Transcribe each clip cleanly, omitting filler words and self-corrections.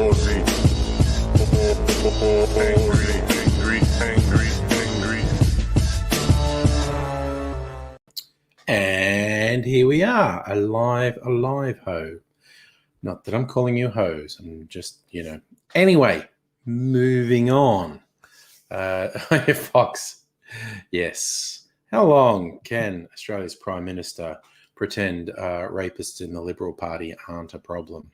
Aussie. And here we are, alive, ho. Not that I'm calling you hoes. I'm just, Anyway, moving on. Fox. Yes. How long can Australia's Prime Minister pretend rapists in the Liberal Party aren't a problem?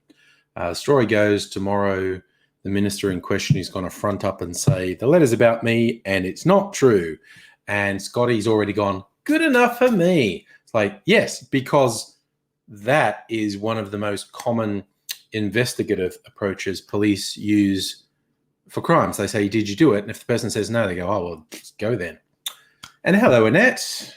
The story goes tomorrow, the minister in question is going to front up and say, the letter's about me and it's not true. And Scotty's already gone, good enough for me. It's like, yes, because that is one of the most common investigative approaches police use for crimes. They say, did you do it? And if the person says no, they go, oh, well, just go then. And hello, Annette.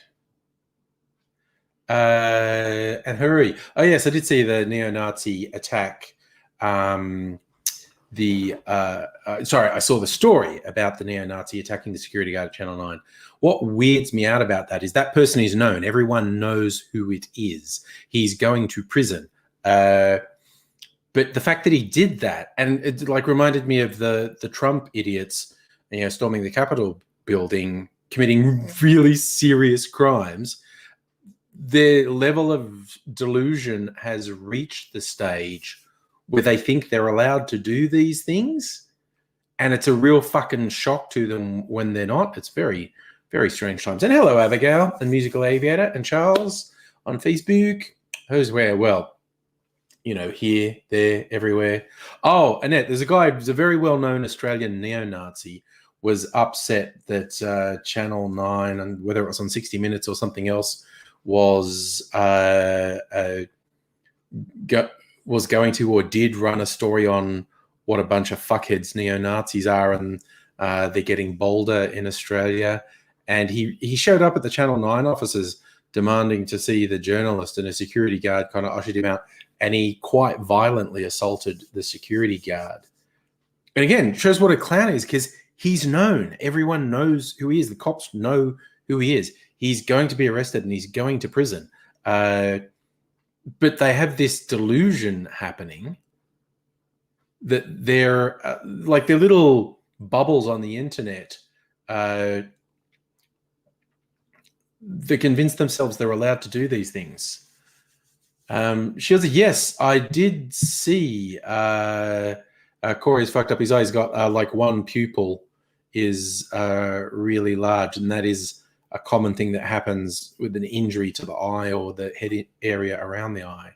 And hurry. Oh, yes, I did see the neo-Nazi attack. I saw the story about the neo-Nazi attacking the security guard at Channel 9. What weirds me out about that is that person is known. Everyone knows who it is. He's going to prison. But the fact that he did that, and it reminded me of the Trump idiots, storming the Capitol building, committing really serious crimes. Their level of delusion has reached the stage where they think they're allowed to do these things, and it's a real fucking shock to them when they're not. It's very, very strange times. And hello, Abigail, and Musical Aviator, and Charles on Facebook. Who's where? Well, here, there, everywhere. Oh, Annette, there's a guy who's a very well-known Australian neo-Nazi, was upset that Channel 9, and whether it was on 60 Minutes or something else, was going to or did run a story on what a bunch of fuckheads neo-Nazis are, and they're getting bolder in Australia. And he showed up at the Channel 9 offices demanding to see the journalist, and a security guard kind of ushered him out, and he quite violently assaulted the security guard. And again, shows what a clown is, because he's known. Everyone knows who he is. The cops know who he is. He's going to be arrested and he's going to prison. But they have this delusion happening that they're like their little bubbles on the internet. They convince themselves they're allowed to do these things. She was yes, I did see Corey's fucked up his eye. He's got one pupil is really large, and that is a common thing that happens with an injury to the eye or the head area around the eye.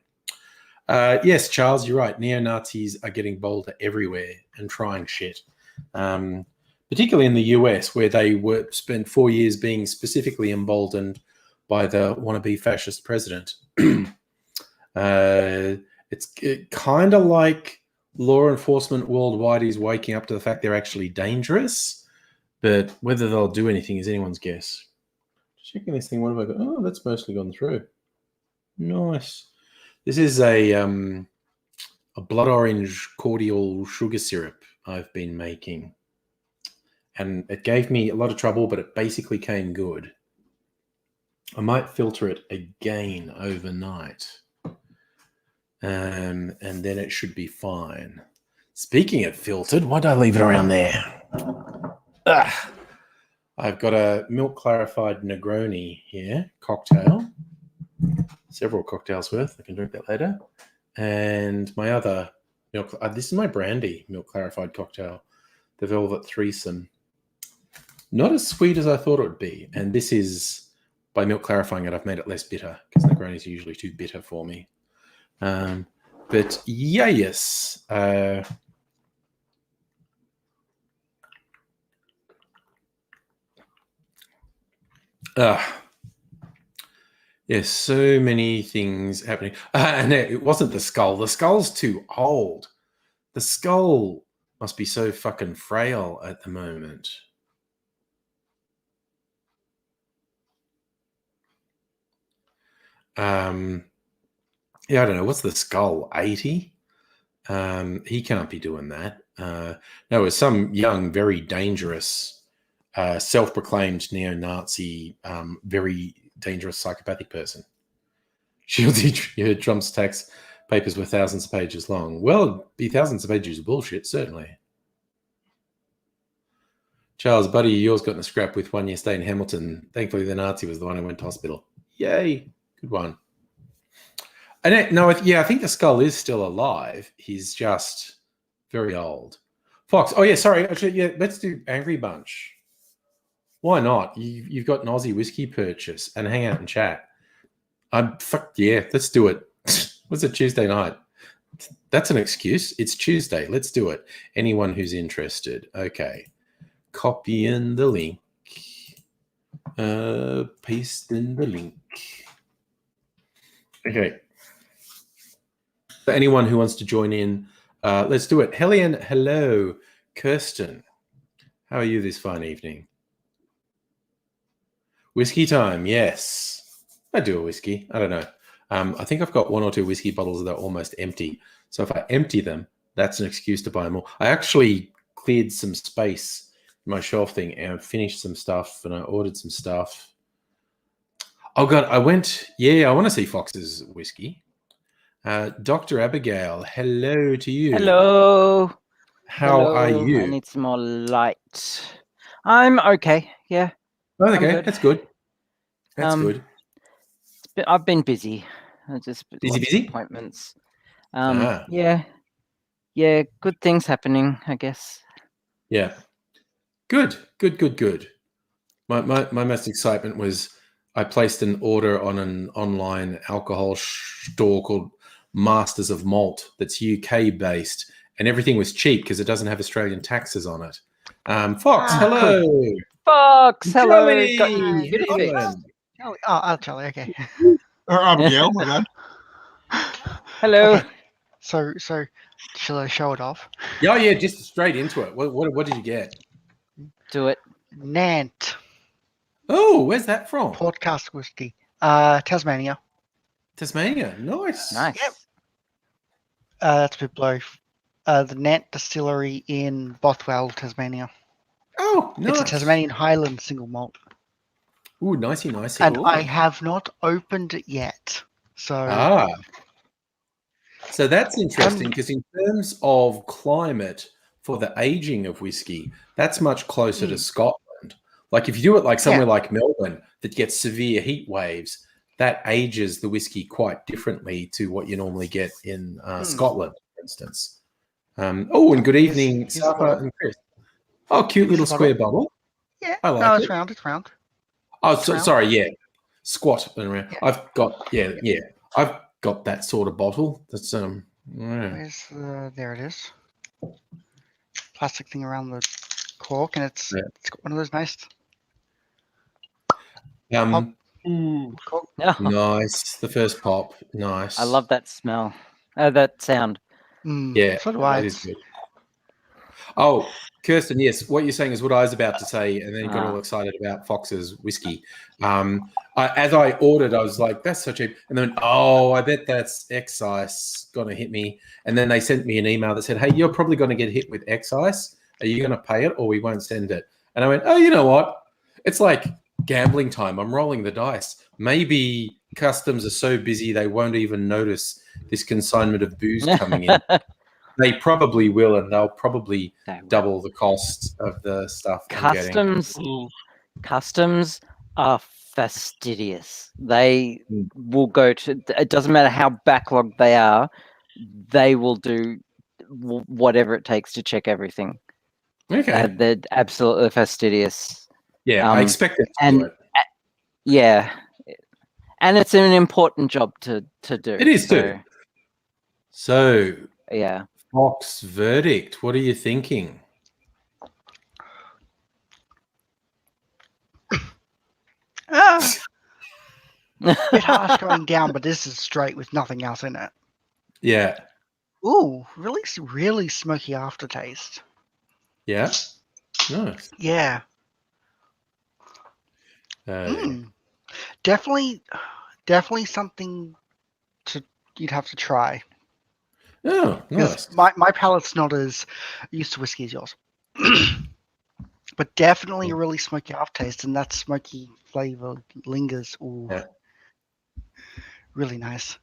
Yes, Charles, you're right. Neo-Nazis are getting bolder everywhere and trying shit, particularly in the US, where they spent 4 years being specifically emboldened by the wannabe fascist president. It's kind of like law enforcement worldwide is waking up to the fact they're actually dangerous, but whether they'll do anything is anyone's guess. Checking this thing, what have I got? Oh, that's mostly gone through. Nice. This is a blood orange cordial sugar syrup I've been making. And it gave me a lot of trouble, but it basically came good. I might filter it again overnight. And then it should be fine. Speaking of filtered, why did I leave it around there? I've got a milk clarified Negroni here, cocktail. Several cocktails worth. I can drink that later. And my other milk, this is my brandy milk clarified cocktail, the Velvet Threesome. Not as sweet as I thought it would be. And this is, by milk clarifying it, I've made it less bitter, because Negroni is usually too bitter for me. But yeah, yes. Yes, so many things happening. And it wasn't the skull. The skull's too old. The skull must be so fucking frail at the moment. Yeah, I don't know. What's the skull? 80? He can't be doing that. No, it was some young, very dangerous, self-proclaimed neo-Nazi, very dangerous psychopathic person. Shields Trump's tax papers were thousands of pages long. Well, it'd be thousands of pages of bullshit, certainly. Charles, buddy, yours got in a scrap with 1 year stay in Hamilton. Thankfully, the Nazi was the one who went to hospital. Yay. Good one. And I think the skull is still alive. He's just very old. Fox. Oh, yeah, sorry. Actually, yeah, let's do Angry Bunch. Why not? You've got an Aussie whiskey purchase and hang out and chat. Fuck yeah, let's do it. What's it, Tuesday night? That's an excuse. It's Tuesday. Let's do it. Anyone who's interested. Okay. Copy in the link. Paste in the link. Okay. For anyone who wants to join in, let's do it. Hellion, hello. Kirsten, how are you this fine evening? Whiskey time, yes. I do a whiskey. I don't know. I think I've got 1 or 2 whiskey bottles that are almost empty. So if I empty them, that's an excuse to buy more. I actually cleared some space in my shelf thing and finished some stuff, and I ordered some stuff. Oh, God, I want to see Fox's whiskey. Dr. Abigail, hello to you. Hello. How are you? I need some more light. I'm okay. Yeah. Oh, okay, that's good. That's good. I've been busy. Just Busy? Appointments. Ah. Yeah. Good things happening, I guess. Yeah. Good. My most excitement was I placed an order on an online alcohol store called Masters of Malt that's UK based, and everything was cheap because it doesn't have Australian taxes on it. Fox, hello. Cool. Fox, hello. Charlie, Got you. Good fix. Charlie, okay. Or Abigail, my bad. Hello. Okay. So shall I show it off? Yeah, just straight into it. What did you get? Do it. Nant Oh, where's that from? podcast whiskey. Tasmania. Tasmania. Nice. Nice. Yep. That's a bit below. The Nant Distillery in Bothwell, Tasmania. Oh, nice. It's a Tasmanian Highland single malt. Ooh, nicey. And Ooh. I have not opened it yet. So that's interesting because in terms of climate for the aging of whiskey, that's much closer to Scotland. Like if you do it like somewhere like Melbourne that gets severe heat waves, that ages the whiskey quite differently to what you normally get in Scotland, for instance. And good evening, Safa and Chris. Oh, cute little square bottle. Yeah, I like it. It's round. It's round. Oh, sorry, yeah. Squat and around. Yeah. I've got I've got that sort of bottle. That's Where's there it is. Plastic thing around the cork, and it's got one of those nice cork. Oh, nice. The first pop. Nice. I love that smell. That sound. Yeah. So do I. That is good. Oh, Kirsten, yes. What you're saying is what I was about to say, and then you got all excited about Fox's whiskey. As I ordered, I was like, that's so cheap. And then, I bet that's excise going to hit me. And then they sent me an email that said, hey, you're probably going to get hit with excise. Are you going to pay it or we won't send it? And I went, oh, you know what? It's like gambling time. I'm rolling the dice. Maybe customs are so busy they won't even notice this consignment of booze coming in. They probably will, and they'll probably double the cost of the stuff. Customs are fastidious. They will go to. It doesn't matter how backlogged they are. They will do whatever it takes to check everything. Okay, they're absolutely fastidious. Yeah, I expect it to do it. Yeah, and it's an important job to do. It is too. So yeah. Fox verdict. What are you thinking? Bit harsh going down, but this is straight with nothing else in it. Yeah. Ooh, really smoky aftertaste. Yeah. Nice. Yeah. Definitely something to you'd have to try. Oh, nice. Because my palate's not as used to whiskey as yours. But definitely a really smoky aftertaste, and that smoky flavor lingers. Ooh, Yeah. really nice.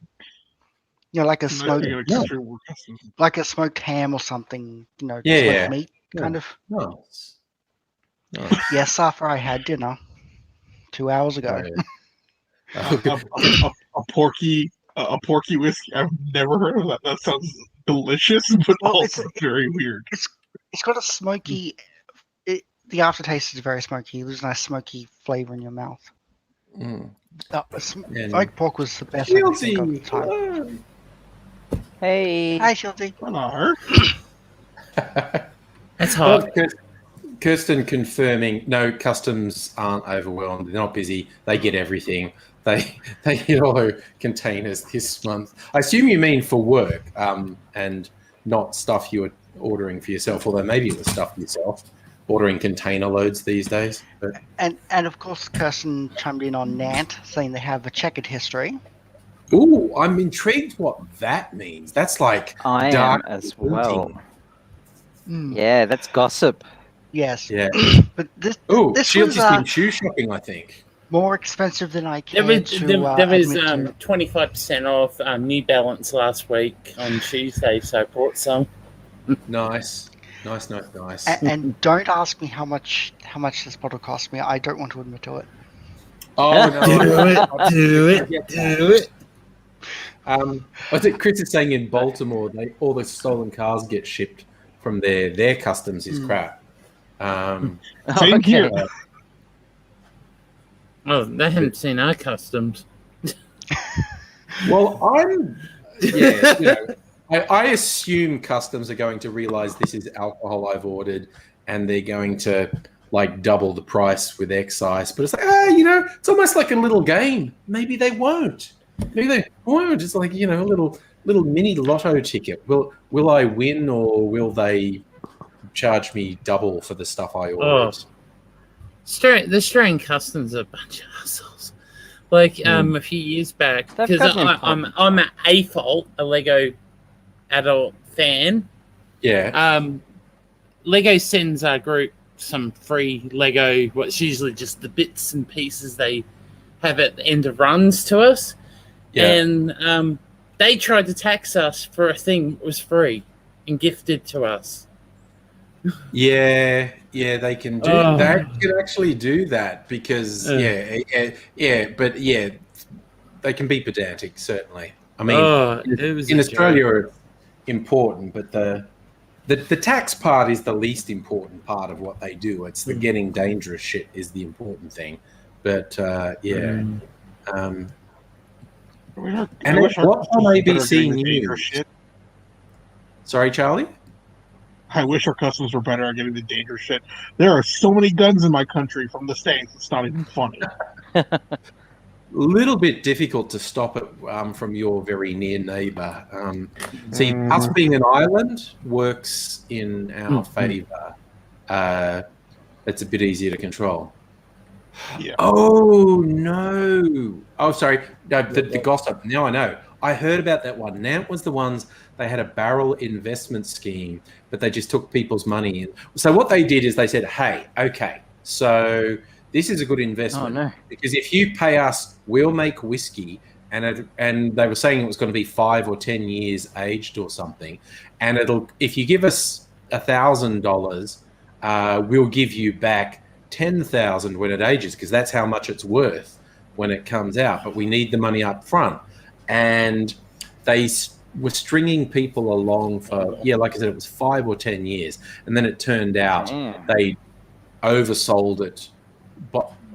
Like a smoked, like a smoked ham or something. Smoked meat kind of. Nice. Yes, after I had dinner 2 hours ago. Oh, yeah. A porky whiskey. I've never heard of that. That sounds delicious, but also very weird. It's got a smoky. The aftertaste is very smoky. There's a nice smoky flavor in your mouth. Mm. Smoked pork was the best I could think of at the time. Hey. Hi, Shilty. Hello. That's hard. Kirsten confirming, no, customs aren't overwhelmed. They're not busy. They get everything. They get all the containers this month. I assume you mean for work and not stuff you were ordering for yourself, although maybe it was stuff for yourself. Ordering container loads these days. But... And of course, Kirsten chimed in on Nant, saying they have a checkered history. Ooh, I'm intrigued what that means. That's like I dark am as well. Mm. Yeah, that's gossip. Yes. Yeah. But this Shields was has been shoe shopping, I think. more expensive than I There can was to there was admit to. 25% off New Balance last week on Tuesday, so I brought some. Nice. And don't ask me how much this bottle cost me. I don't want to admit to it. Oh no! Do it. I think Chris is saying in Baltimore, all the stolen cars get shipped from their customs is crap. Same here. Oh, they haven't seen our customs. Well, I assume customs are going to realize this is alcohol I've ordered, and they're going to like double the price with excise. But it's like, it's almost like a little game. Maybe they won't. Maybe they won't. It's like a little mini lotto ticket. Will I win, or will they charge me double for the stuff I ordered? The Australian customs are a bunch of assholes. Like a few years back, because I'm at AFOL, a Lego adult fan. Yeah. Lego sends our group some free Lego, what's usually just the bits and pieces they have at the end of runs to us. Yeah. And they tried to tax us for a thing that was free and gifted to us. Yeah, they can do that. They can actually do that because they can be pedantic, certainly. I mean, in Australia it's important, but the tax part is the least important part of what they do. It's the getting dangerous shit is the important thing. But and what on ABC News? Sorry, Charlie? I wish our customs were better at getting the dangerous shit. There are so many guns in my country from the States, it's not even funny. Little bit difficult to stop it from your very near neighbour. See, us being an island works in our favour. It's a bit easier to control. Yeah. Oh, no. Oh, sorry. No, the gossip. Now I know. I heard about that one. Nant was the ones, they had a barrel investment scheme, but they just took people's money in. So what they did is they said, hey, okay, so this is a good investment because if you pay us, we'll make whiskey. And they were saying it was going to be 5 or 10 years aged or something. And if you give us $1,000, we'll give you back 10,000 when it ages, because that's how much it's worth when it comes out. But we need the money up front. And they were stringing people along for, like I said, it was 5 or 10 years. And then it turned out they oversold it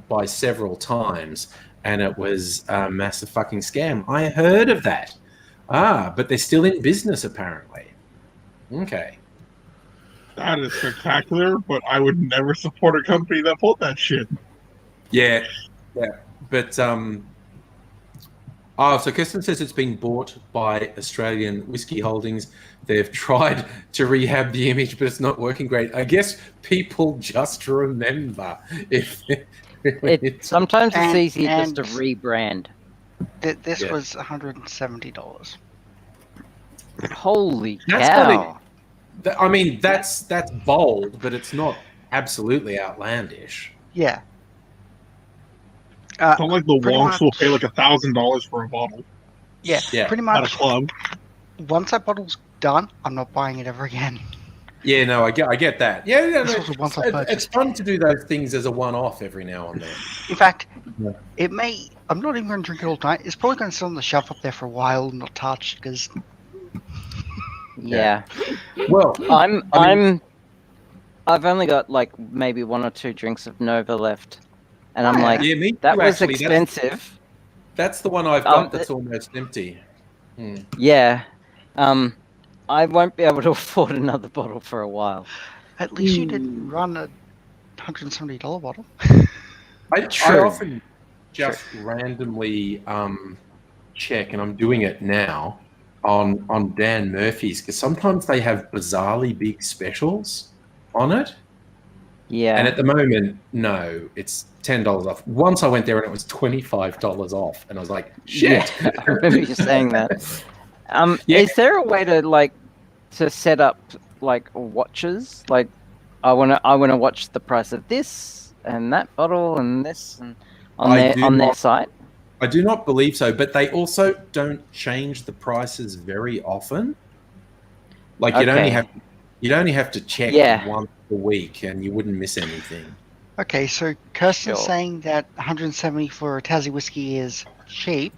by several times. And it was a massive fucking scam. I heard of that. But they're still in business, apparently. Okay. That is spectacular, but I would never support a company that pulled that shit. Yeah. But, so Kirsten says it's been bought by Australian Whiskey Holdings. They've tried to rehab the image, but it's not working great. I guess people just remember. Sometimes it's easier just to rebrand. This Yeah. was $170. Holy That's cow! I mean, that's bold, but it's not absolutely outlandish. Yeah. It's not like the pretty wonks will pay much- like $1,000 for a bottle Yeah, Yeah. pretty at a much. club. Once that bottle's done, I'm not buying it ever again. Yeah, no, I get that. Yeah, This no, was a once-off it's purchase. fun to do those things as a one-off every now and then. In fact, Yeah. it may. I'm not even going to drink it all night. It's probably going to sit on the shelf up there for a while and not touched because Yeah. Well, I've only got like maybe 1 or 2 drinks of Nova left, and I'm Yeah. like, yeah, me too, that was actually. expensive. That's the one I've got that's almost empty. Hmm. Yeah. I won't be able to afford another bottle for a while. at least you didn't run a $170 bottle. I True. often just randomly check, and I'm doing it now on Dan Murphy's because sometimes they have bizarrely big specials on it. Yeah. And at the moment, no, it's $10 off. Once I went there and it was $25 off, and I was like, shit. Yeah, I remember you saying that. Yeah. Is there a way to set up like watches? Like, I wanna watch the price of this and that bottle and this and on their site. I do not believe so, but they also don't change the prices very often. Like you'd only have to check once a week, and you wouldn't miss anything. Okay, so Kirsten's Sure. saying that 170 for a Tassie whiskey is cheap.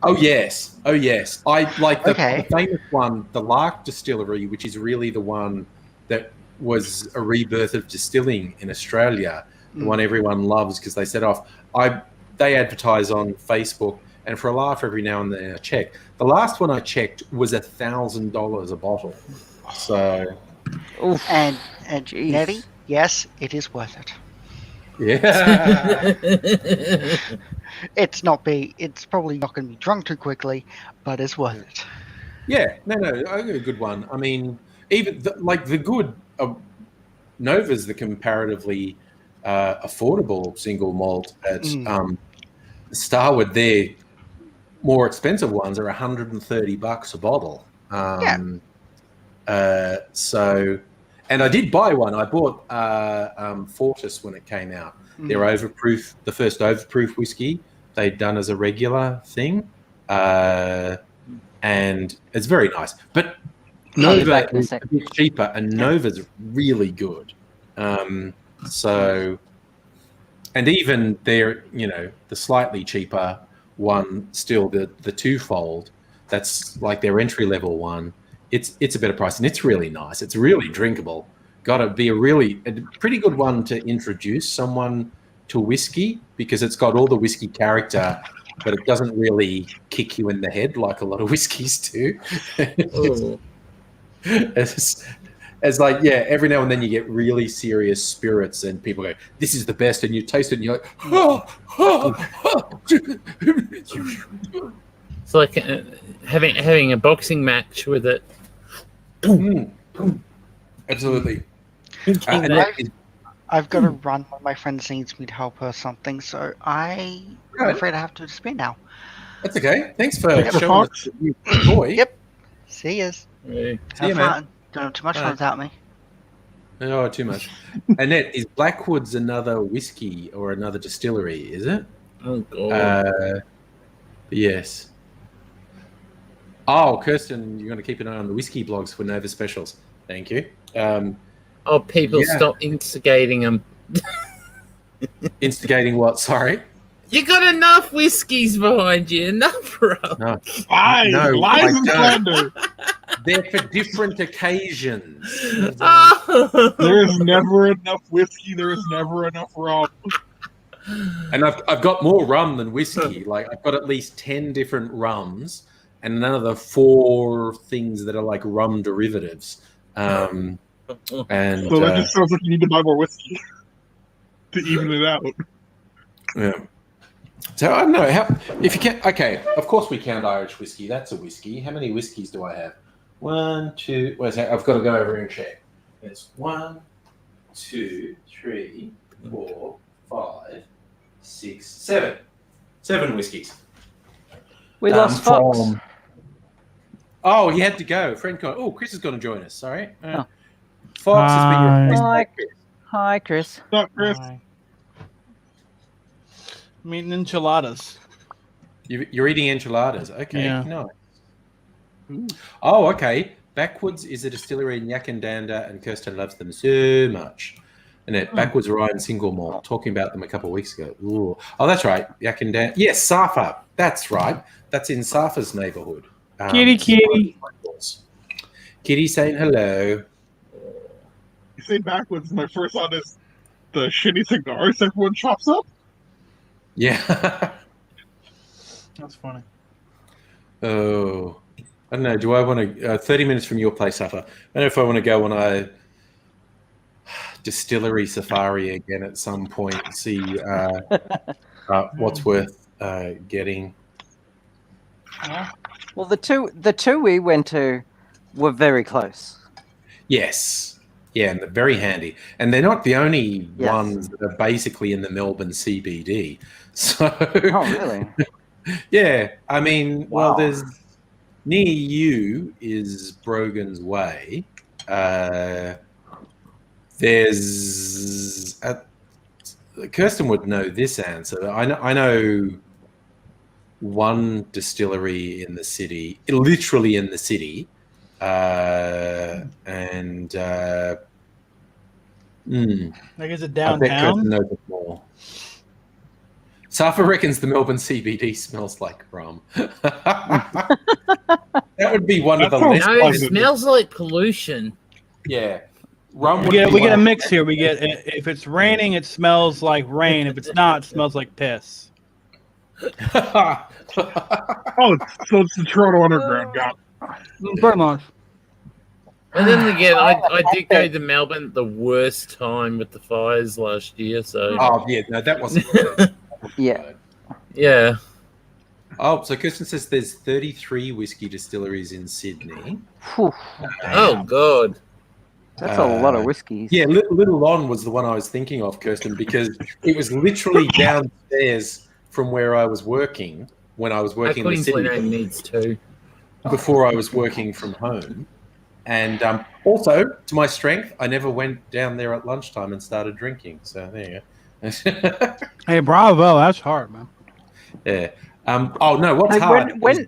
Oh yes. I like the Okay. famous one, the Lark Distillery, which is really the one that was a rebirth of distilling in Australia, the one everyone loves because they set off. They advertise on Facebook, and for a laugh every now and then I check. The last one I checked was $1,000 a bottle. So Oof. And Jeez. Nettie, yes, it is worth it. yeah. It's probably not going to be drunk too quickly, but it's worth it. Yeah, no, I got a good one. I mean, even the good Nova's the comparatively affordable single malt at Starwood. Their more expensive ones are $130 a bottle. And I did buy one. I bought Fortis when it came out. Their overproof, the first overproof whiskey they'd done as a regular thing. And it's very nice. But Nova is a bit cheaper, and Nova's really good. And even their, the slightly cheaper one, still the twofold, that's like their entry level one. It's a better price, and it's really nice. It's really drinkable. Got to be a pretty good one to introduce someone to whiskey, because it's got all the whiskey character, but it doesn't really kick you in the head like a lot of whiskeys do. It's like, every now and then you get really serious spirits and people go, this is the best, and you taste it and you're like, It's like having a boxing match with it. Absolutely. I've got to run. One of my friends needs me to help her something, so I'm afraid I have to disappear now. That's okay. Thanks for Thanks for showing us your toy. Yep. See yous. Yeah. See you, Have man. fun. Don't have too much fun without me. Oh, too much. Annette, is Blackwood's another whiskey or another distillery, is it? Oh, God. Yes. Oh, Kirsten, you're going to keep an eye on the whiskey blogs for Nova specials. Thank you. People stop instigating them. Instigating what? Sorry? You got enough whiskies behind you, enough rum. No. Lies, No, lies I and don't. slander. They're for different occasions. There is never enough whiskey. There is never enough rum. And I've got more rum than whiskey. Like, I've got at least 10 different rums and another 4 things that are like rum derivatives. And So that just sounds like you need to buy more whiskey to even it out. yeah. So I don't know if you can. Okay, of course we count Irish whiskey. That's a whiskey. How many whiskeys do I have? 1, 2. Where's that? I've got to go over and check. It's 1, 2, 3, 4, 5, 6, 7. 7 whiskeys. We lost Fox. Oh, he had to go. Chris is going to join us. Sorry. Oh. Fox has been replaced by Hi. Chris. Hi, Chris. What's up, Chris? Hi. I'm eating enchiladas. You're eating enchiladas. Okay. Yeah. Nice. Oh, okay. Backwards is a distillery in Yakandanda, and Kirsten loves them so much. And it Backwards Ryan single malt, talking about them a couple of weeks ago. Ooh. Oh, that's right. Yakandanda. Yes, Safa. That's right. That's in Safa's neighborhood. Kitty. Kitty saying hello. You say Backwards. My first thought is the shitty cigars everyone chops up. Yeah. That's funny. Oh. I don't know. Do I want to 30 minutes from your place, Safa? I don't know if I want to go on a distillery safari again at some point and see what's worth getting. Well, the two we went to were very close. Yes. Yeah, and they're very handy. And they're not the only Yes. ones that are basically in the Melbourne CBD. So Oh, really? yeah. I mean, Wow. well, there's near you is Brogan's Way. There's Kirsten would know this answer. I know one distillery in the city, literally in the city, and Like, is it I bet Kirsten downtown? knows it more. Safa reckons the Melbourne CBD smells like rum. That would be one of the That less. sounds No, it pleasant. smells like pollution. Yeah, rum. We would be get a one- mix here. We get if it's raining, it smells like rain. If it's not, it smells like piss. Oh, so it's the Toronto Underground. Got Pretty much. And then again, I did go to Melbourne at the worst time with the fires last year. So Oh yeah, no, that wasn't. Good. Yeah. yeah, Oh, so Kirsten says there's 33 whiskey distilleries in Sydney. Whew. oh god, That's a lot of whiskeys. Yeah, Little Lon was the one I was thinking of, Kirsten, because it was literally downstairs from where I was working when I was working in the Queensland city only needs two. before I was working from home. And also, to my strength, I never went down there at lunchtime and started drinking. So there you go. Hey, bravo. That's hard, man. Yeah. Oh no, what's Hey, hard? when- is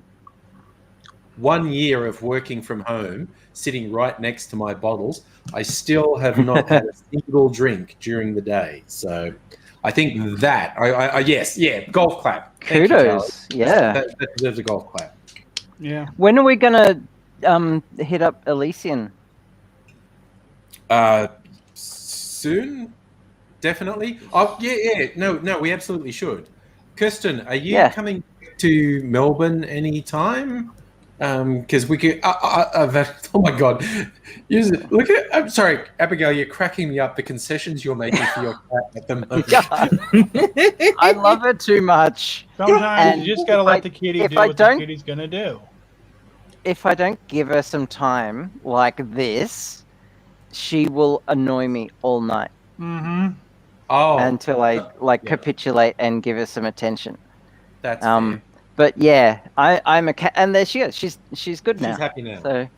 1 year of working from home, sitting right next to my bottles, I still have not had a single drink during the day. So I think that I yes, yeah, golf clap. Thank you, Kudos. Charlie. Yeah. That deserves a golf clap. Yeah. When are we gonna hit up Elysian? Soon, definitely. Oh yeah. No, we absolutely should. Kirsten, are you Yeah. coming to Melbourne anytime? Because we could. Oh my God! Look at. I'm sorry, Abigail. You're cracking me up. The concessions you're making for your cat at the moment. Yeah. I love it too much. Sometimes And you just gotta let the kitty if do I what the don't- kitty's gonna do. If I don't give her some time like this, she will annoy me all night Mm-hmm. Oh, until I yeah. capitulate and give her some attention. that's fair. But yeah, I'm a cat, and there she is. She's good now. She's happy now. So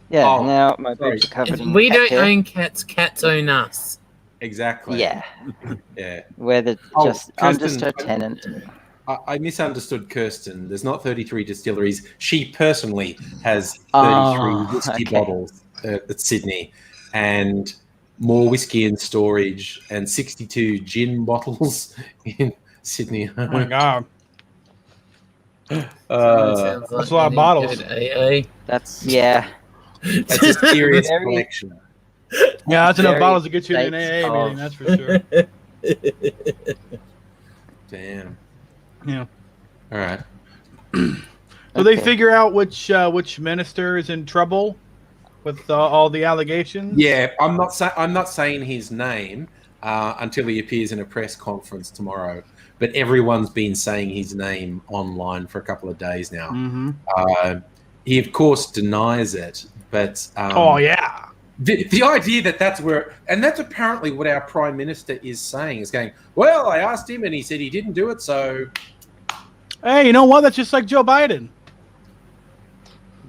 yeah, Oh, now my sorry. boobs are covered in We cat don't hair. own cats. Cats own us. Exactly. Yeah, Yeah. we're the Oh, I'm just Kirsten, her tenant. I misunderstood Kirsten. There's not 33 distilleries. She personally has 33 Oh, whiskey okay. bottles at Sydney, and more whiskey in storage, and 62 gin bottles in Sydney. Oh my god. Sounds that's a lot of you bottles. need to go to AA. That's yeah. That's a serious Very- collection. Yeah, that's enough Very bottles to get you to an states AA of- meeting, that's for sure. Damn. Yeah. All right. So they Okay. figure out which minister is in trouble with all the allegations? Yeah, I'm not saying his name until he appears in a press conference tomorrow. But everyone's been saying his name online for a couple of days now. Mm-hmm. He of course denies it, but Oh yeah. the idea that that's where, and that's apparently what our prime minister is saying, is going, well, I asked him and he said he didn't do it, so Hey, you know what? That's just like Joe Biden.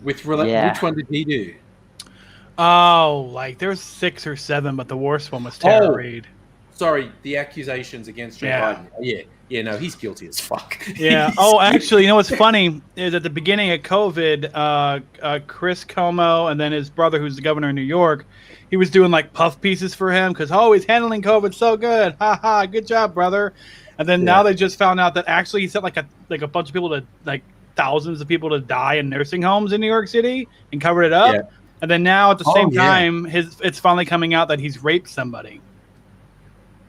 Which Yeah. one did he do? Oh, like there's 6 or 7, but the worst one was Tara Oh. Reid. Sorry, the accusations against Joe Yeah. Biden. Yeah, no, he's guilty as fuck. Yeah. Oh, actually, you know what's funny is at the beginning of COVID, Chris Cuomo and then his brother, who's the governor of New York, he was doing like puff pieces for him because he's handling COVID so good. Ha ha! Good job, brother. And then now they just found out that actually he sent like a bunch of people to like thousands of people to die in nursing homes in New York City and covered it up. Yeah. And then now at the same yeah. time, it's finally coming out that he's raped somebody.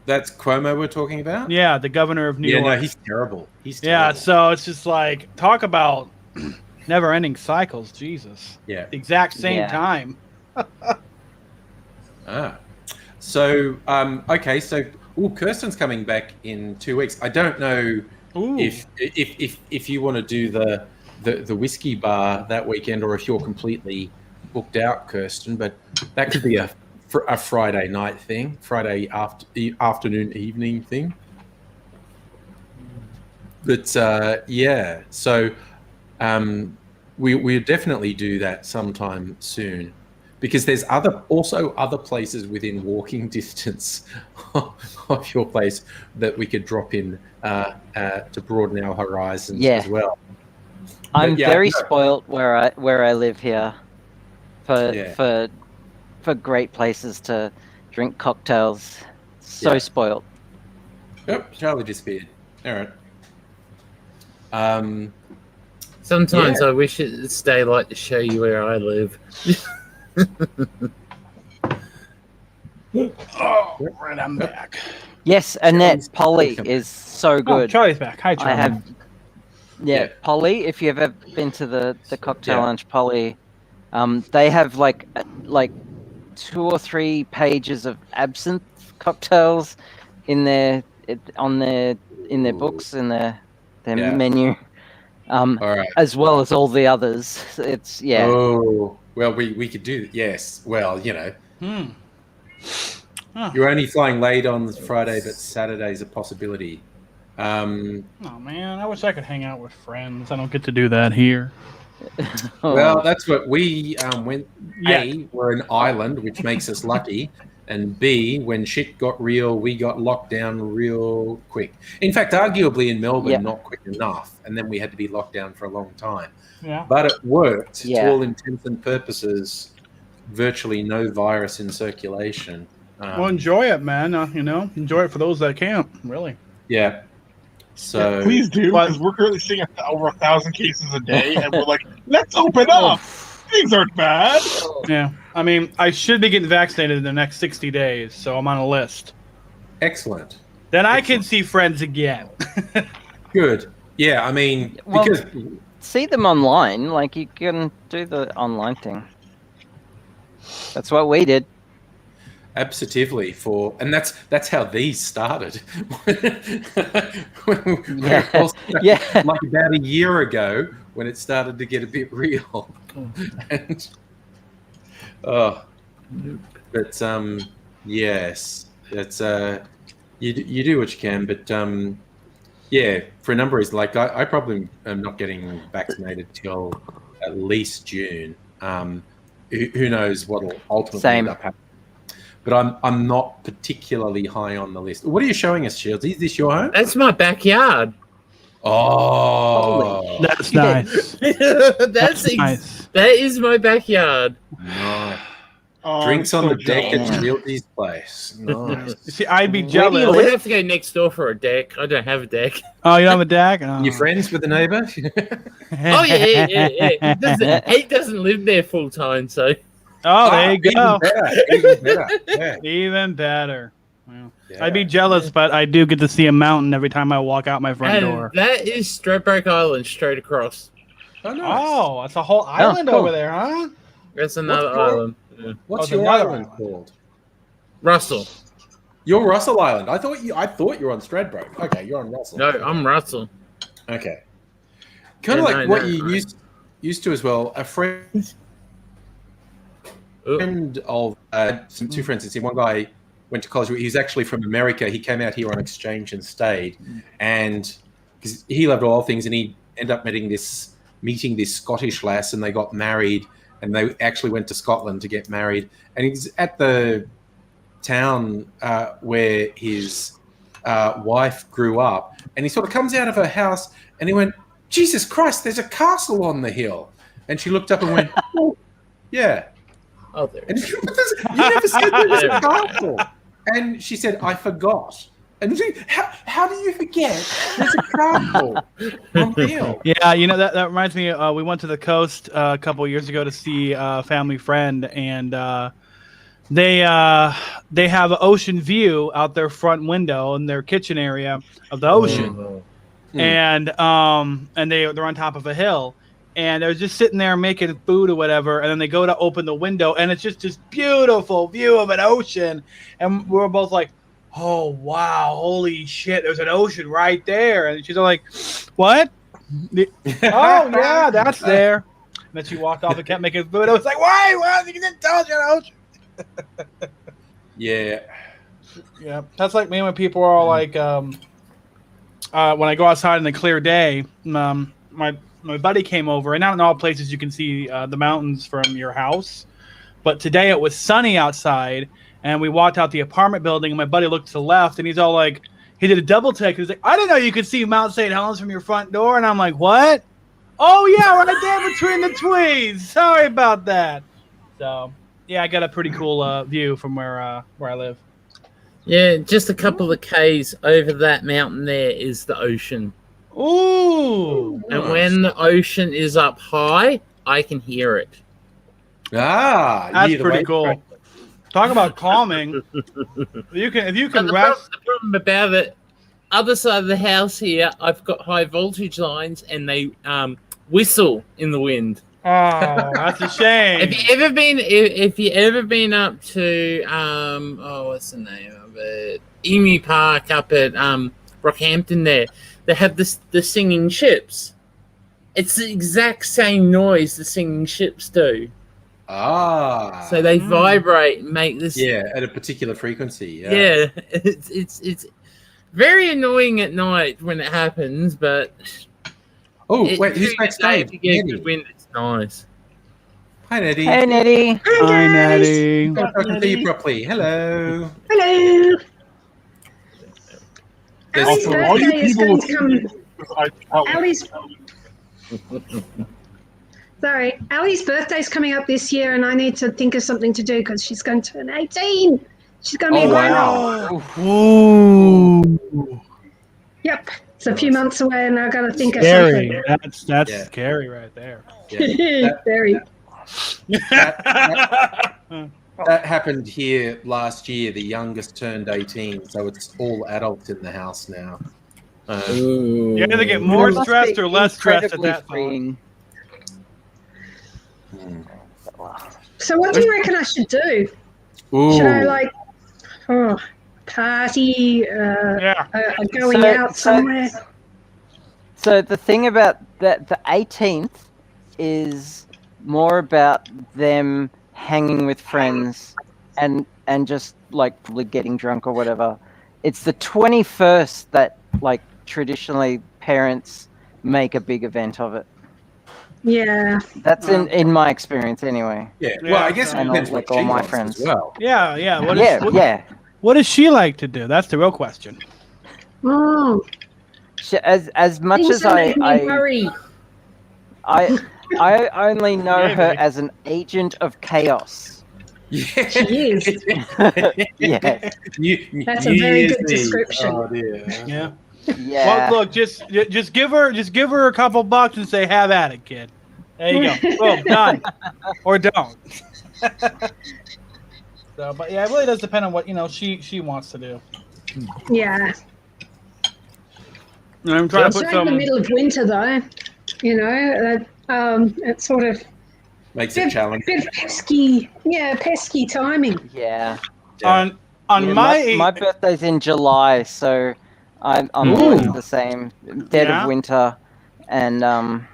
That's Cuomo we're talking about? Yeah, the governor of New York. Yeah, no, he's terrible. He's Yeah, terrible. so it's just like talk about never-ending cycles. Jesus. Yeah. The exact same Yeah. time. So, okay, so Kirsten's coming back in 2 weeks. I don't know Ooh. if you want to do the whiskey bar that weekend or if you're completely booked out, Kirsten, but that could be a Friday night thing, Friday afternoon, evening thing. But yeah, so we'll definitely do that sometime soon, because there's also other places within walking distance of your place that we could drop in to broaden our horizons as well. I'm But yeah, very no. spoilt where I live here for great places to drink cocktails. So Yeah. spoilt. Yep, Charlie disappeared. All right. Sometimes I wish it'd stay like to show you where I live. Right, I'm back. Yes, Annette Charlie's Polly welcome. is so Oh, good. Charlie's back. Hi, I Charlie. have Yeah. Polly. If you've ever been to the cocktail Yeah. lounge, Polly, they have like 2 or 3 pages of absinthe cocktails in their books, in their Yeah. menu, All right. as well as all the others. It's Oh, well, we could do. Yes. Well, you know, you're only flying late on Friday, but Saturday's a possibility. Oh man, I wish I could hang out with friends. I don't get to do that here. Well, that's what we went. Yeah. A, we're an island, which makes us lucky, and B, when shit got real, we got locked down real quick. In fact, arguably in Melbourne, Yep. not quick enough, and then we had to be locked down for a long time. Yeah. But it worked Yeah. to all intents and purposes. Virtually no virus in circulation. Well, enjoy it, man. Enjoy it for those that can't. Really. Yeah. So Please do, But- because we're currently seeing over 1,000 cases a day, and we're like, let's open up. Things aren't bad. Yeah. I mean, I should be getting vaccinated in the next 60 days, so I'm on a list. excellent. Then I can see friends again. Good. Yeah, I mean, Well- because see them online. Like you can do the online thing. That's what we did. absolutely and that's how these started. Yeah. Yeah. Like about a year ago when it started to get a bit real. And but yes, it's you do what you can, but yeah, for a number of reasons. Like I probably am not getting vaccinated till at least June. Who knows what'll ultimately Same. end up happening. But I'm not particularly high on the list. What are you showing us, Shields? Is this your home? That's my backyard. Oh, That's nice. That's nice. That is my backyard. nice. Oh, Drinks I'm on so the deck jealous. at Shieldy's place. Nice. You see, I'd be Where do you I jealous. would have to go next door for a deck. I don't have a deck. Oh, you don't have a deck? Oh. You friends with the neighbour? Oh yeah. He doesn't live there full time, so Oh, there you go. Even better. Yeah. Even better. Well, Yeah. I'd be jealous, but I do get to see a mountain every time I walk out my front and door. that is Stradbroke Island straight across. Oh, nice. Oh, that's a whole island cool. over there, huh? That's another called? island. Yeah. What's Oh, your another island island. called? Russell. You're Russell Island. I thought you were on Stradbroke. Okay, you're on Russell. No, I'm Russell. Okay. Kind of Yeah, like no, what no, you no. used to as well. A friend of two friends. See, one guy went to college. He was actually from America. He came out here on exchange and stayed. And because he loved all things, and he ended up meeting this Scottish lass, and they got married, and they actually went to Scotland to get married. And he's at the town where his wife grew up, and he sort of comes out of her house, and he went, "Jesus Christ, there's a castle on the hill." And she looked up and went, "Oh, yeah." Oh, there. And you never said there was a castle. And she said, "I forgot." And how do you forget there's a castle on the hill? Yeah, you know, that reminds me. We went to the coast a couple of years ago to see a family friend, and they have an ocean view out their front window in their kitchen area of the ocean, and they're on top of a hill, and they're just sitting there making food or whatever, and then they go to open the window, and it's just this beautiful view of an ocean, and we're both like, "Oh wow, holy shit, there's an ocean right there." And she's all like, "What?" "Oh yeah, that's there." And then she walked off and kept making food. I was like, "Why? Why? You didn't tell us you're an ocean." Yeah. Yeah, that's like me when people are all like, when I go outside in a clear day, my buddy came over, and not in all places you can see the mountains from your house, but today it was sunny outside. And we walked out the apartment building, and my buddy looked to the left, and he's all like, he did a double take. He's like, "I didn't know you could see Mount St. Helens from your front door." And I'm like, "What?" "Oh, yeah, right there between the tweeds. Sorry about that." So, yeah, I got a pretty cool view from where I live. Yeah, just a couple of Ks over that mountain there is the ocean. Ooh. And when the ocean is up high, I can hear it. That's pretty cool. Talk about calming. If you can rest. The problem about it, other side of the house here, I've got high voltage lines, and they whistle in the wind. Oh, that's a shame. If you ever been up to what's the name of it? Emu Park up at Rockhampton there. They have the singing ships. It's the exact same noise the singing ships do. So they vibrate and make this at a particular frequency. Yeah, it's very annoying at night when it happens, but wait, who's backstage? To get good wind, it's nice. Hi, Nettie. Hey, Nettie. Hi, Nettie. I can see you properly. Hello. Hello. Ali's Also, all you birthday is people going to come. Ali's. Sorry, Ali's birthday's coming up this year, and I need to think of something to do because she's going to turn 18. She's going to be a grown-up. Ooh. Yep, it's a few months away, and I've got to think Scary. of something. That's scary right there. Very. That happened here last year. The youngest turned 18, so it's all adults in the house now. You either get more stressed or less stressed at that freeing. So what do you reckon I should do? Should I party, going out somewhere? So the thing about that, the 18th is more about them hanging with friends and just like probably getting drunk or whatever. It's the 21st that like traditionally parents make a big event of it. Yeah. That's in my experience anyway. Yeah. Well, I guess it And depends like what all she my wants friends. as well. Yeah. What does she like to do? That's the real question. Oh. As much Things as that make me worry. I only know her as an agent of chaos. Yeah. She is. Yes. That's a very good description. Oh, dear. Yeah. Yeah. Well, look, just give her a couple bucks and say, "Have at it, kid." There you go. Boom, done. Or don't. So, but yeah, it really does depend on what she wants to do. Yeah. And I'm trying to It's put right in the middle of winter, though. It's sort of makes it challenging. bit pesky. Yeah, pesky timing. Yeah. On my birthday's in July, so I'm always the same. Dead of winter, and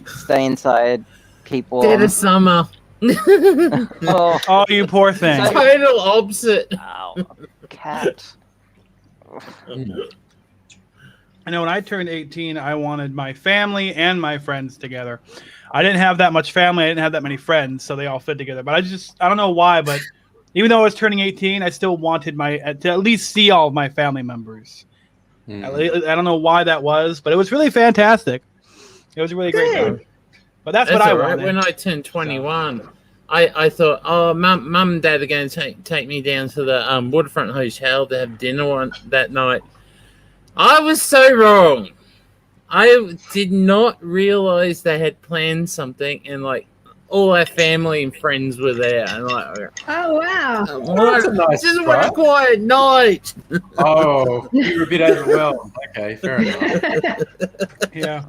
stay inside, keep warm. Dead of summer. Oh, you poor thing. Total opposite. Ow, cat. I know when I turned 18, I wanted my family and my friends together. I didn't have that much family. I didn't have that many friends, so they all fit together. But I don't know why, but even though I was turning 18, I still wanted to at least see all of my family members. I don't know why that was, but it was really fantastic. It was a really great time. But that's what I wanted. When I turned 21, I thought, oh, mum and dad are going to take me down to the Waterfront Hotel to have dinner that night. I was so wrong. I did not realize they had planned something, and like all our family and friends were there. And like, Oh wow! This is what a quiet night. Oh, you were a bit overwhelmed. Okay, fair enough. Yeah.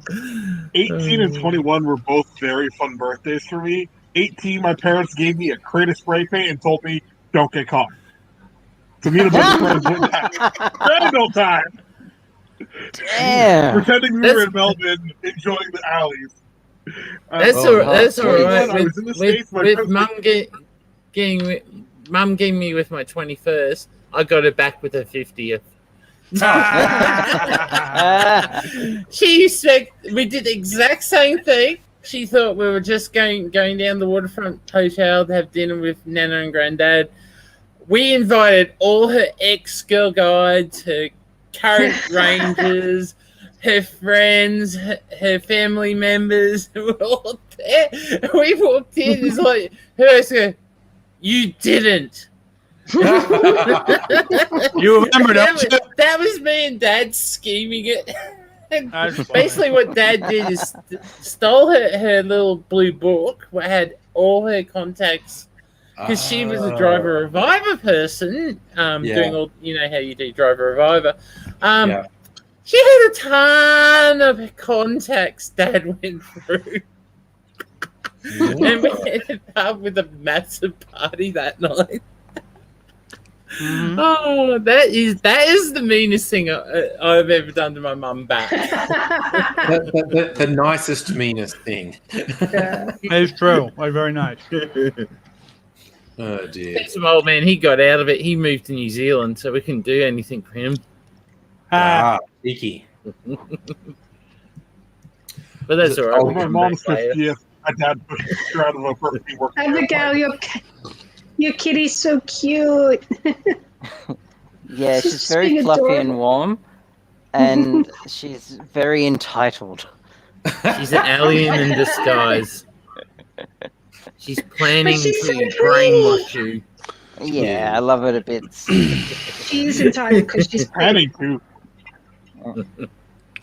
18 and 21 were both very fun birthdays for me. 18, my parents gave me a crate of spray paint and told me, "Don't get caught." So me and a bunch of friends went back. Grand old time. Damn. Pretending we were in Melbourne, enjoying the alleys. That's all right. I was in the States. With mum gave me with my 21st. I got it back with her 50th. We did the exact same thing. She thought we were just going down the Waterfront Hotel to have dinner with Nana and Granddad. We invited all her ex-girl guides, her current rangers, her friends, her family members. Were all there. We walked in. It's like her go, "You didn't." You remember that was me and Dad scheming it. Basically, what Dad did is stole her little blue book, what had all her contacts, because she was a Driver Reviver person, doing all, you know how you do Driver Reviver. She had a ton of contacts Dad went through. And we ended up with a massive party that night. Mm-hmm. Oh, that is the meanest thing I've ever done to my mum back. the nicest, meanest thing. It's true. Like, very nice. Oh dear. Some old man, he got out of it. He moved to New Zealand, so we couldn't do anything for him. Cheeky. But that's all right. My mom's 50th. My dad pushed her out of a perfectly working Abigail, your kitty's so cute. Yeah, she's very being fluffy adorable. and warm, and she's very entitled. She's an alien in disguise. She's planning she's to so pretty. brainwash you. Yeah, I love it a bit. She is entitled because she's pretty. Patty too.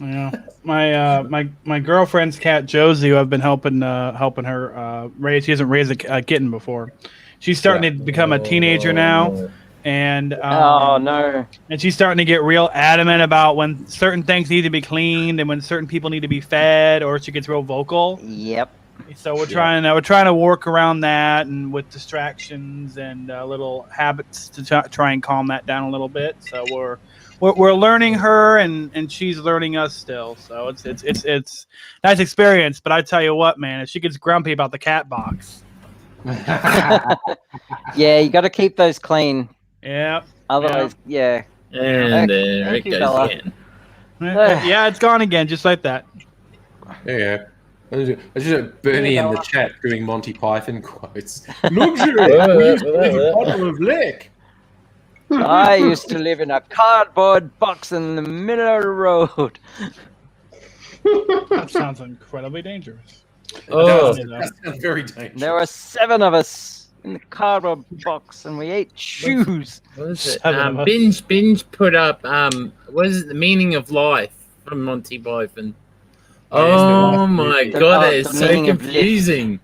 Yeah, my girlfriend's cat Josie, who I've been helping her raise. She hasn't raised a kitten before. She's starting to become a teenager now, and Oh no! and she's starting to get real adamant about when certain things need to be cleaned and when certain people need to be fed, or she gets real vocal. Yep. So we're trying to work around that, and with distractions and little habits to try and calm that down a little bit. So we're learning her, and she's learning us still. So it's nice experience. But I tell you what, man, if she gets grumpy about the cat box, Yeah, you got to keep those clean. yeah, Otherwise, yeah. And there Thank it you, goes Bella. again. yeah, it's gone again, just like that. Yeah. I just Bernie in the chat doing Monty Python quotes. Luxury. We used to live a bottle of lick. I used to live in a cardboard box in the middle of the road. That sounds incredibly dangerous. Oh, That sounds very dangerous. There were 7 of us in the cardboard box, and we ate shoes. what is it? 7 of us. Binge put up what is it? The Meaning of Life from Monty Python. Oh, Oh my god, that is The so Meaning of Life. confusing.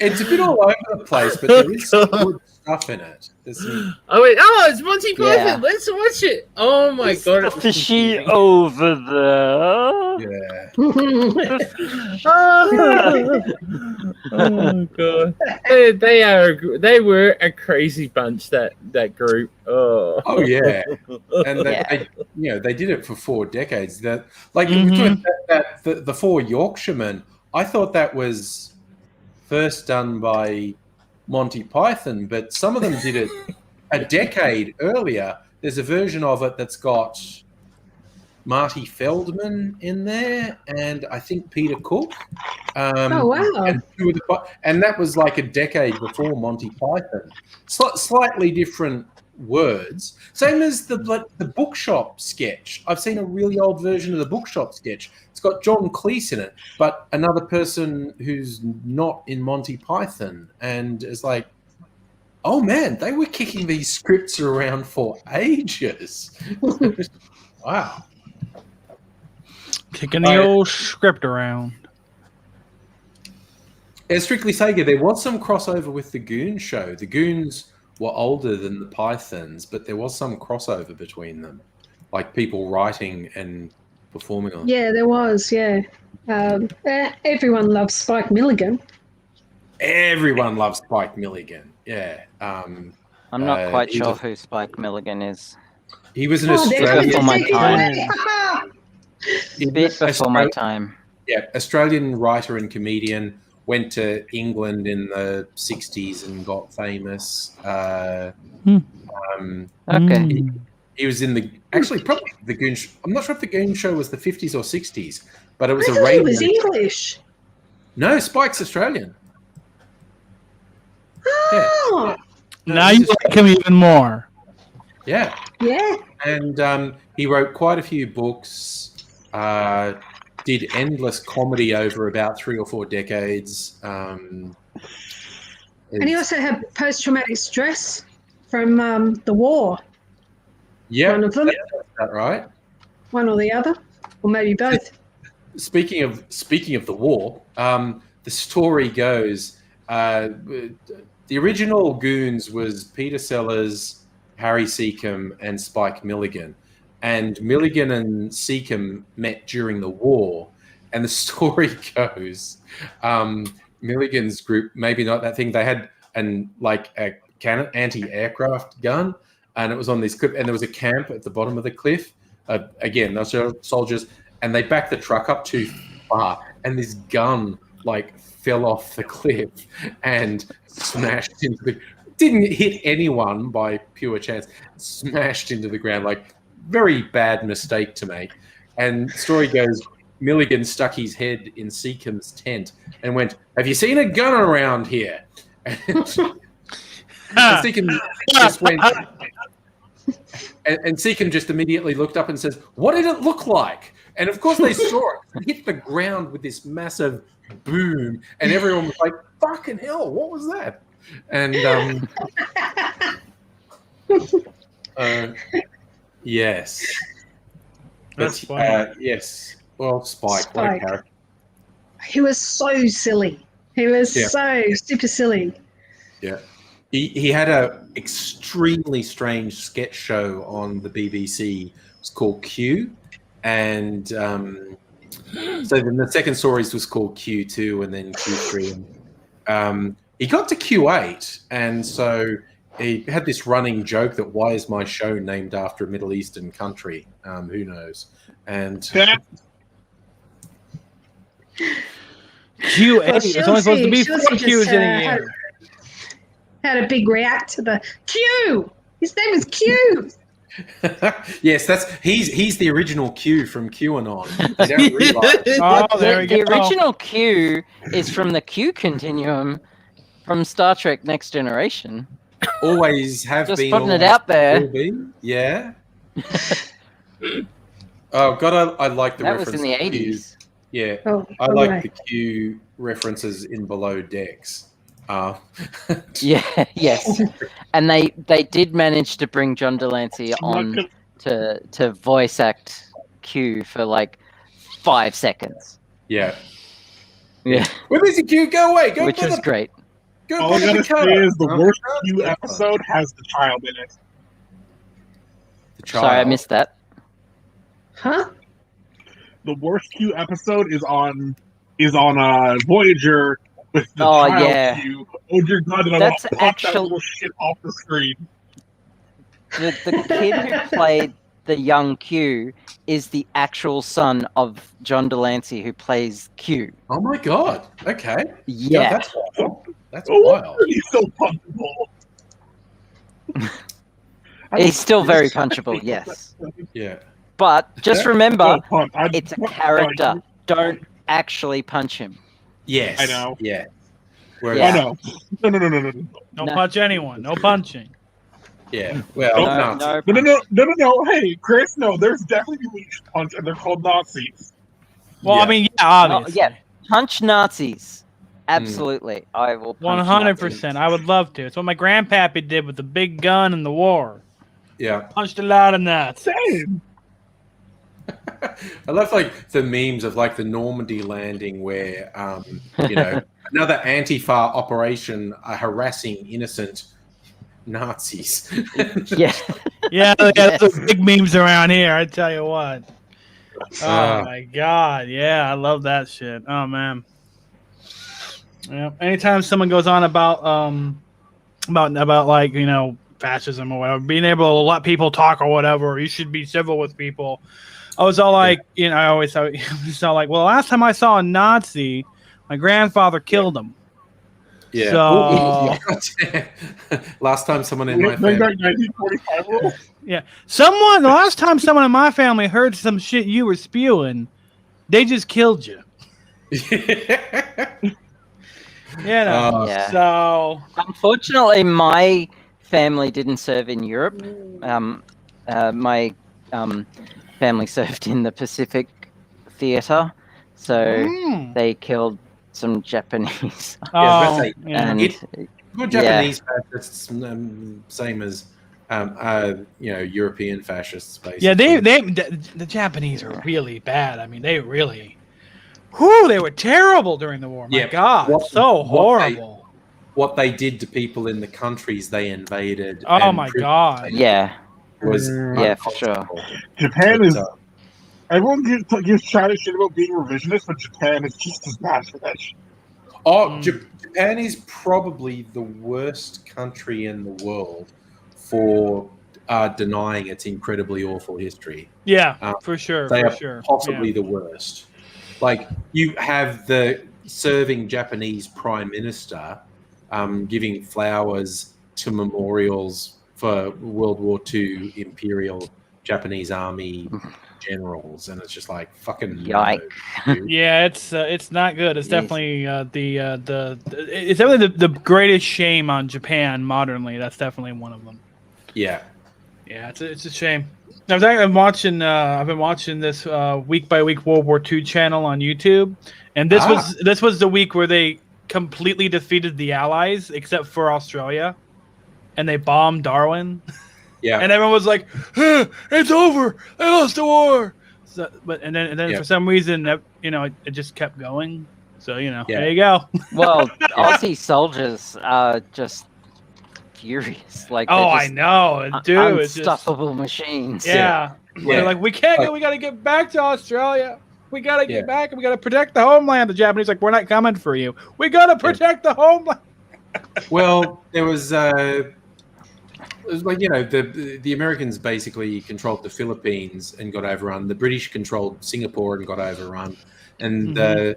It's a bit all over the place, but there is some good stuff in it. There's some, It's Monty Python. Yeah. Let's watch it. Oh my god, it was Fishy confusing. over there. yeah. Oh god, they were a crazy bunch, that group. Oh yeah, and Yeah. they did it for 4 decades. That like the 4 Yorkshiremen. I thought that was first done by Monty Python, but some of them did it a decade earlier. There's a version of it that's got Marty Feldman in there, and I think Peter Cook. Oh, wow. And that was like a decade before Monty Python. Slightly different words. Same as the bookshop sketch. I've seen a really old version of the bookshop sketch. It's got John Cleese in it, but another person who's not in Monty Python. And it's like, oh man, they were kicking these scripts around for ages. Wow. Kicking the old script around. As Strictly Sega, there was some crossover with the Goon show. The Goons were older than the Pythons, but there was some crossover between them, like people writing and performing on. Yeah, there was. Yeah, everyone loves Spike Milligan. Everyone loves Spike Milligan. Yeah. I'm not quite sure who Spike Milligan is. He was an Australian. Australian. My time. A bit before my time. Yeah, Australian writer and comedian. Went to England in the 60s and got famous. Okay. He was in probably the Goon. I'm not sure if the Goon show was the 50s or 60s, but it was I a thought radio. he was English. No, Spike's Australian. Oh, Now you like him even more. Yeah. yeah. And he wrote quite a few books. Did endless comedy over about 3 or 4 decades. And he also had post-traumatic stress from the war. Yeah, One of them. that's that right. One or the other, or maybe both. Speaking of the war, the story goes the original Goons was Peter Sellers, Harry Seacombe, and Spike Milligan. And Milligan and Seacombe met during the war. And the story goes, Milligan's group, maybe not that thing, they had a anti-aircraft gun, and it was on this cliff, and there was a camp at the bottom of the cliff. Again, those are soldiers, and they backed the truck up too far, and this gun fell off the cliff and smashed into the. Didn't hit anyone by pure chance. Smashed into the ground. Very bad mistake to make. And story goes, Milligan stuck his head in Seacombe's tent and went, "Have you seen a gun around here?" And Seacombe just went, and Seacombe just immediately looked up and says, "What did it look like?" And of course they saw it. It hit the ground with this massive boom, and everyone was like, "Fucking hell, what was that?" And yes. That's funny. Yes. Well, Spike. What a character. He was so silly. He was so super silly. Yeah. He had a extremely strange sketch show on the BBC. It was called Q. And so then the second stories was called Q2 and then Q3. He got to Q8, and so he had this running joke that why is my show named after a Middle Eastern country? Who knows? And Q8 is only supposed to be 4 Qs in a year. Had a big react to the Q. His name was Q. Yes, he's the original Q from QAnon. You don't realize. There we go. The original Q is from the Q continuum from Star Trek Next Generation. Always have Just been. putting it out there. Will be. Yeah. Oh God, I like the That reference. was in the 80s. Yeah, Oh, I like right. the Q references in Below Decks. Yeah, yes. And they did manage to bring John Delancey on to voice act Q for 5 seconds. Yeah. Yeah. Where is the Q? Go away. Go. Which was great. Go. All I gotta say is the worst Q episode has the child in it. The child. Sorry, I missed that. Huh? The worst Q episode is on Voyager with the Oh, child yeah. Q. Oh dear God, did I That's want to pop that little shit off the screen? The kid who played the young Q is the actual son of John Delancey, who plays Q. Oh my God. Okay. Yeah. That's wild. That's Oh, wild. he's so punchable. He's still very punchable, yes. Yeah. But just remember, Don't punch. it's a character. Don't actually punch him. Yes. I know. Yeah. I Yeah. know. No. Don't No. punch anyone. No punching. Yeah. Well, No, Nazi. No. Hey, Chris, no, there's definitely people you should punch, and they're called Nazis. Well, Yeah. I mean, yeah, obviously. yeah. Punch Nazis. Absolutely. I will punch 100%. I would love to. It's what my grandpappy did with the big gun in the war. Yeah. Punched a lot of nuts. Same. I love like the memes of like the Normandy landing where you know another Antifa operation harassing innocent Nazis. Yeah. Yeah, those big memes around here. I tell you what. Oh Ah. my god, yeah, I love that shit. Oh man. Yeah. Anytime someone goes on about like, you know, fascism or whatever, being able to let people talk or whatever, or you should be civil with people. I was all like, you know, I always thought, like, well, last time I saw a Nazi, my grandfather killed him. Yeah. So, Last time someone in my Bring family. back 1945 rule. yeah. The last time someone in my family heard some shit you were spewing, they just killed you. You know. Yeah. So, Unfortunately, my family didn't serve in Europe. My family served in the Pacific Theater, so they killed some Japanese. I was about to say, yeah. And good Japanese fascists, same as you know, European fascists. Basically. Yeah, the Japanese are really bad. I mean, they really, they were terrible during the war. My God, so horrible. What they did to people in the countries they invaded. Oh and my God. yeah, was yeah, for sure. Japan is. Everyone gives China shit about being revisionist, but Japan is just as bad for that shit. Japan is probably the worst country in the world for denying its incredibly awful history. Yeah, for sure. They For are sure. possibly Yeah. the worst. Like, you have the serving Japanese prime minister giving flowers to memorials for World War II Imperial Japanese Army generals, and it's just like fucking Yikes. no, dude. Yeah, it's not good. It's Yes. definitely it's definitely the greatest shame on Japan modernly. That's definitely one of them. Yeah. Yeah, it's a shame. I've been watching this week by week World War II channel on YouTube, and this was the week where they completely defeated the Allies except for Australia, and they bombed Darwin. Yeah. And everyone was like, "It's over. They lost the war." So, and then for some reason, you know, it just kept going. So, you know, there you go. Well, Aussie soldiers are just furious. Like, Oh, they're I just know, dude. It's just, unstoppable machines. yeah. Yeah. They're like, we got to get back to Australia. We got to get back, and we got to protect the homeland. The Japanese like, we're not coming for you. We got to protect the homeland. Well, there was it was like, you know, the Americans basically controlled the Philippines and got overrun. The British controlled Singapore and got overrun, and the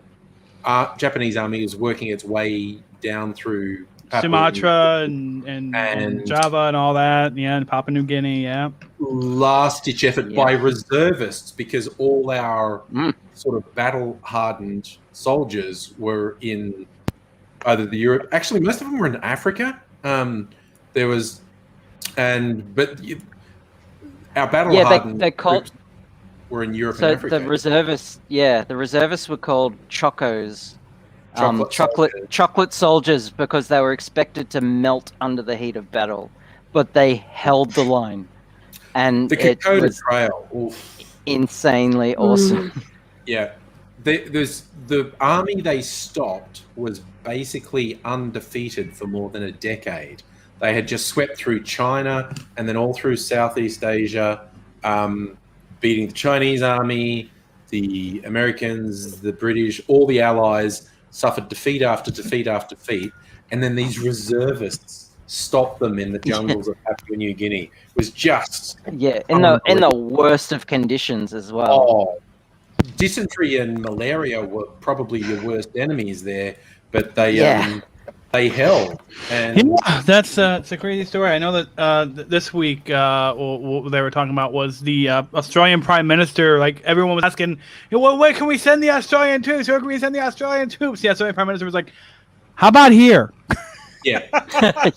Japanese army was working its way down through Papua Sumatra and Java and all that. Yeah, and Papua New Guinea. Yeah. last-ditch effort by reservists, because all our sort of battle-hardened soldiers were in either the Europe. Actually, most of them were in Africa. There was, but our battle-hardened they called. troops were in Europe So and Africa. the reservists were called chocos. Chocolate soldiers, because they were expected to melt under the heat of battle, but they held the line, and the it Kokoda was Trail. Oof. insanely awesome. Yeah, the army they stopped was basically undefeated for more than a decade. They had just swept through China and then all through Southeast Asia, beating the Chinese army, the Americans, the British, all the Allies suffered defeat after defeat after defeat, and then these reservists stopped them in the jungles of Papua New Guinea. It was just in the worst of conditions as well. Dysentery and malaria were probably your worst enemies there, but they they held. And Yeah, that's it's a crazy story. I know that this week, what they were talking about was the Australian Prime Minister. Like everyone was asking, well, where can we send the Australian troops? Where can we send the Australian troops? The Australian Prime Minister was like, "How about here? yeah,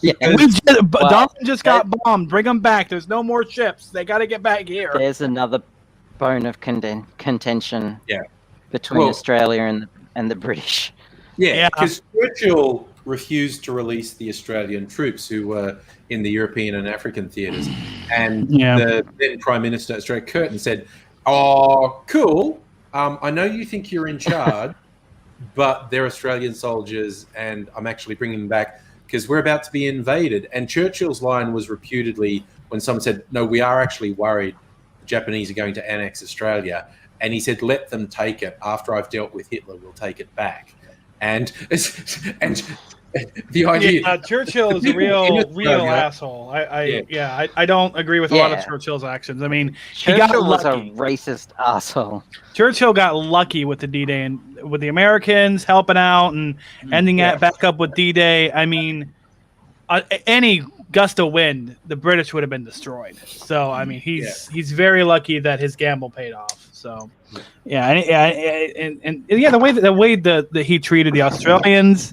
Darwin just got bombed. Bring them back. There's no more ships. They got to get back here." There's another bone of contention. Yeah. Between Australia and the British. Yeah, because Churchill refused to release the Australian troops who were in the European and African theatres. And the then Prime Minister of Australia, Curtin, said, "Oh, cool. I know you think you're in charge, but they're Australian soldiers, and I'm actually bringing them back because we're about to be invaded." And Churchill's line was reputedly, when someone said, "No, we are actually worried the Japanese are going to annex Australia," and he said, "Let them take it. After I've dealt with Hitler, we'll take it back." And the idea, Churchill is a real asshole. I don't agree with a lot of Churchill's actions. I mean, Churchill was a racist asshole. Churchill got lucky with the D-Day and with the Americans helping out and ending back up with D-Day. I mean, any gust of wind, the British would have been destroyed. So I mean, he's very lucky that his gamble paid off. So, the way that he treated the Australians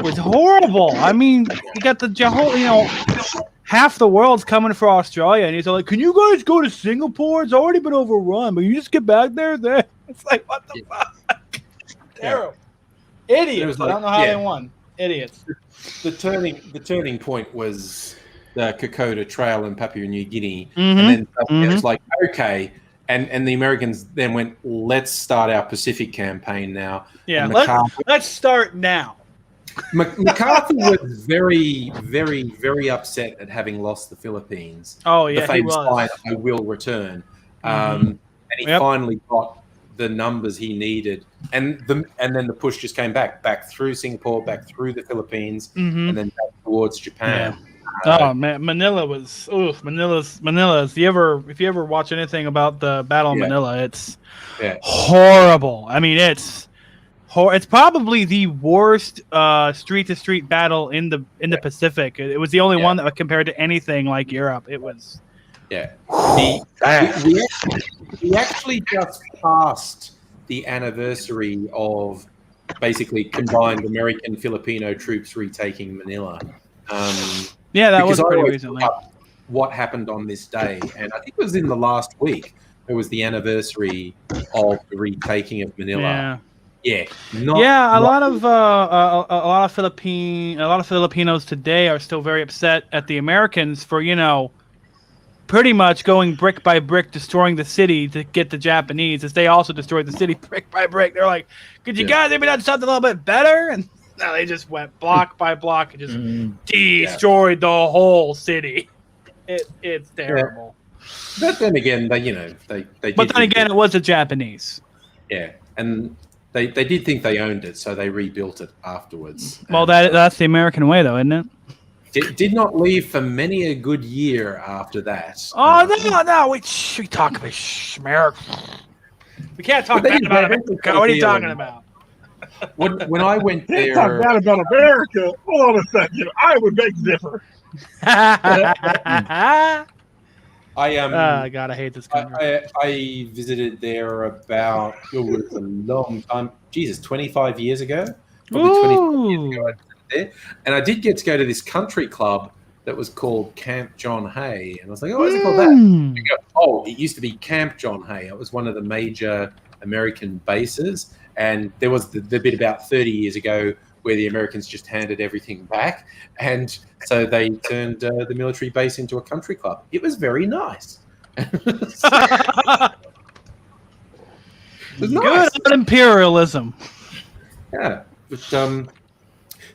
was horrible. I mean, you got the whole, half the world's coming for Australia, and he's like, "Can you guys go to Singapore? It's already been overrun, but you just get back there." It's like, what the fuck? Terrible, idiots. I don't know how they won. Idiots. The turning point was the Kokoda Trail in Papua New Guinea, and then it was like, okay. And the Americans then went, "Let's start our Pacific campaign now." Yeah, let's start now. MacArthur was very, very, very upset at having lost the Philippines. Oh yeah, the famous he was. line, "I will return," and he finally got the numbers he needed, and then the push just came back through Singapore, back through the Philippines, and then back towards Japan. Yeah. Oh man, Manila was Manila's. If you ever watch anything about the Battle of Manila, it's horrible. I mean, it's probably the worst street to street battle in the Pacific. It was the only one that compared to anything like Europe. It was we actually just passed the anniversary of basically combined American Filipino troops retaking Manila. That was pretty recently. What happened on this day, and I think it was in the last week. It was the anniversary of the retaking of Manila. A lot of Filipinos today are still very upset at the Americans for pretty much going brick by brick, destroying the city to get the Japanese. As they also destroyed the city brick by brick. They're like, "Could you guys maybe done something a little bit better?" And no, they just went block by block and just destroyed the whole city. It's terrible. But then again, they. But then again, it was the Japanese. Yeah, and they did think they owned it, so they rebuilt it afterwards. Well, that's the American way, though, isn't it? Did not leave for many a good year after that. Oh no! We talk about America. We can't talk bad about America. What are you talking about? When I went there, talk bad about America. Hold on a second. I would beg to differ. God, I hate this country. I visited there about it was a long time. Jesus, 25 years ago. Probably 25 years ago I visited there. And I did get to go to this country club that was called Camp John Hay. And I was like, "Oh, what's it called that?" You go, "Oh, it used to be Camp John Hay. It was one of the major American bases." And there was the bit about 30 years ago where the Americans just handed everything back. And so they turned the military base into a country club. It was very nice. It was nice. Good imperialism. Yeah. But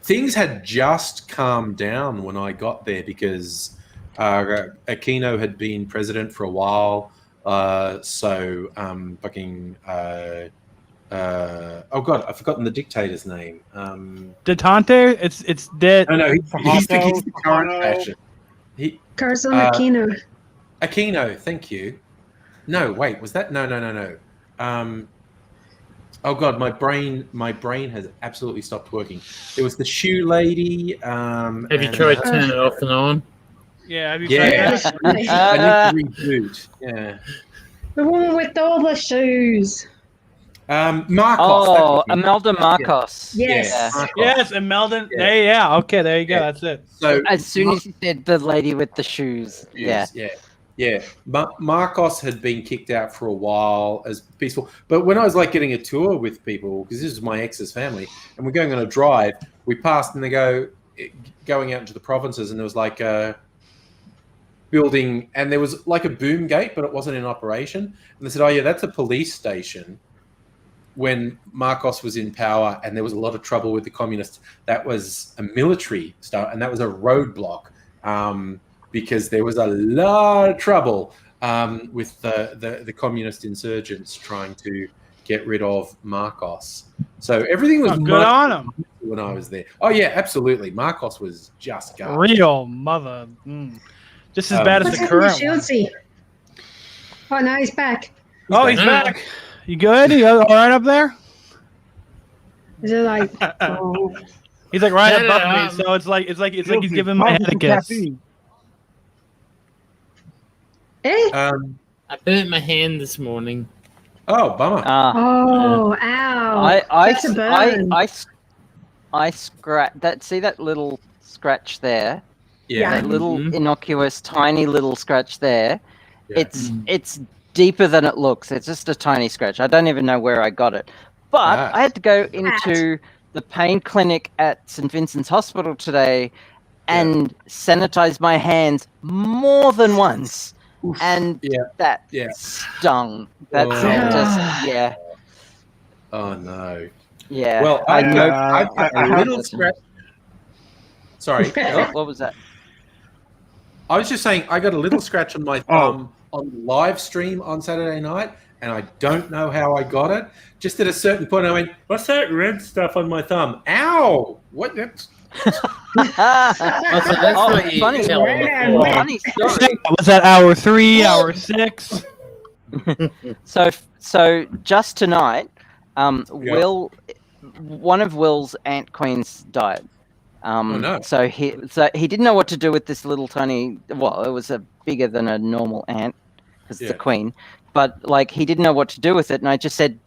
things had just calmed down when I got there because Aquino had been president for a while. Oh God, I've forgotten the dictator's name. Detente? It's dead. No, he's the current fascist. Corazon Aquino. Aquino, thank you. No, wait, was that? No. Oh God, my brain has absolutely stopped working. There was the shoe lady. Have you tried turning it off and on? Yeah, have you Yeah. tried that? I need to reboot. Yeah. The woman with all the shoes. Marcos. that Oh, was it. Imelda Marcos. Yes. Yeah, Marcos. Yes, and Meldon. Yeah. Yeah. Okay, there you go. Yeah. That's it. So As soon as you said the lady with the shoes. Yeah. Yeah. Marcos had been kicked out for a while as peaceful, but when I was like getting a tour with people, because this is my ex's family, and we're going on a drive, we passed and they going out into the provinces, and there was like a building, and there was like a boom gate, but it wasn't in operation. And they said, "Oh yeah, that's a police station." When Marcos was in power, and there was a lot of trouble with the communists, that was a military stuff, and that was a roadblock. Because there was a lot of trouble with the communist insurgents trying to get rid of Marcos. So everything was good on him when I was there. Oh yeah, absolutely. Marcos was just garbage. real mother. Just as bad as What's the happened to current one. Shieldsy? Oh, no, he's back. Oh, he's back. You good? You all right up there? Is it like, oh, He's like right No, above me, so it's like he's giving my head a kiss. eh? I burnt my hand this morning. Oh, bummer. Oh, ow. That's a burn. I scratch that. See that little scratch there? Yeah. That little innocuous, tiny little scratch there. Yeah. It's deeper than it looks. It's just a tiny scratch. I don't even know where I got it, but I had to go into the pain clinic at St. Vincent's Hospital today and sanitize my hands more than once. Oof. And that stung. That's just Oh no. Yeah. Well, I a little scratch. Sorry. what was that? I was just saying I got a little scratch on my thumb on the live stream on Saturday night, and I don't know how I got it. Just at a certain point, I went, "What's that red stuff on my thumb? Ow! What?" That's Funny story. Was that hour 3, hour 6? So just tonight, one of Will's Ant Queens died. So he didn't know what to do with this little tiny. Well, it was bigger than a normal ant because it's a queen, but like he didn't know what to do with it, and I just said,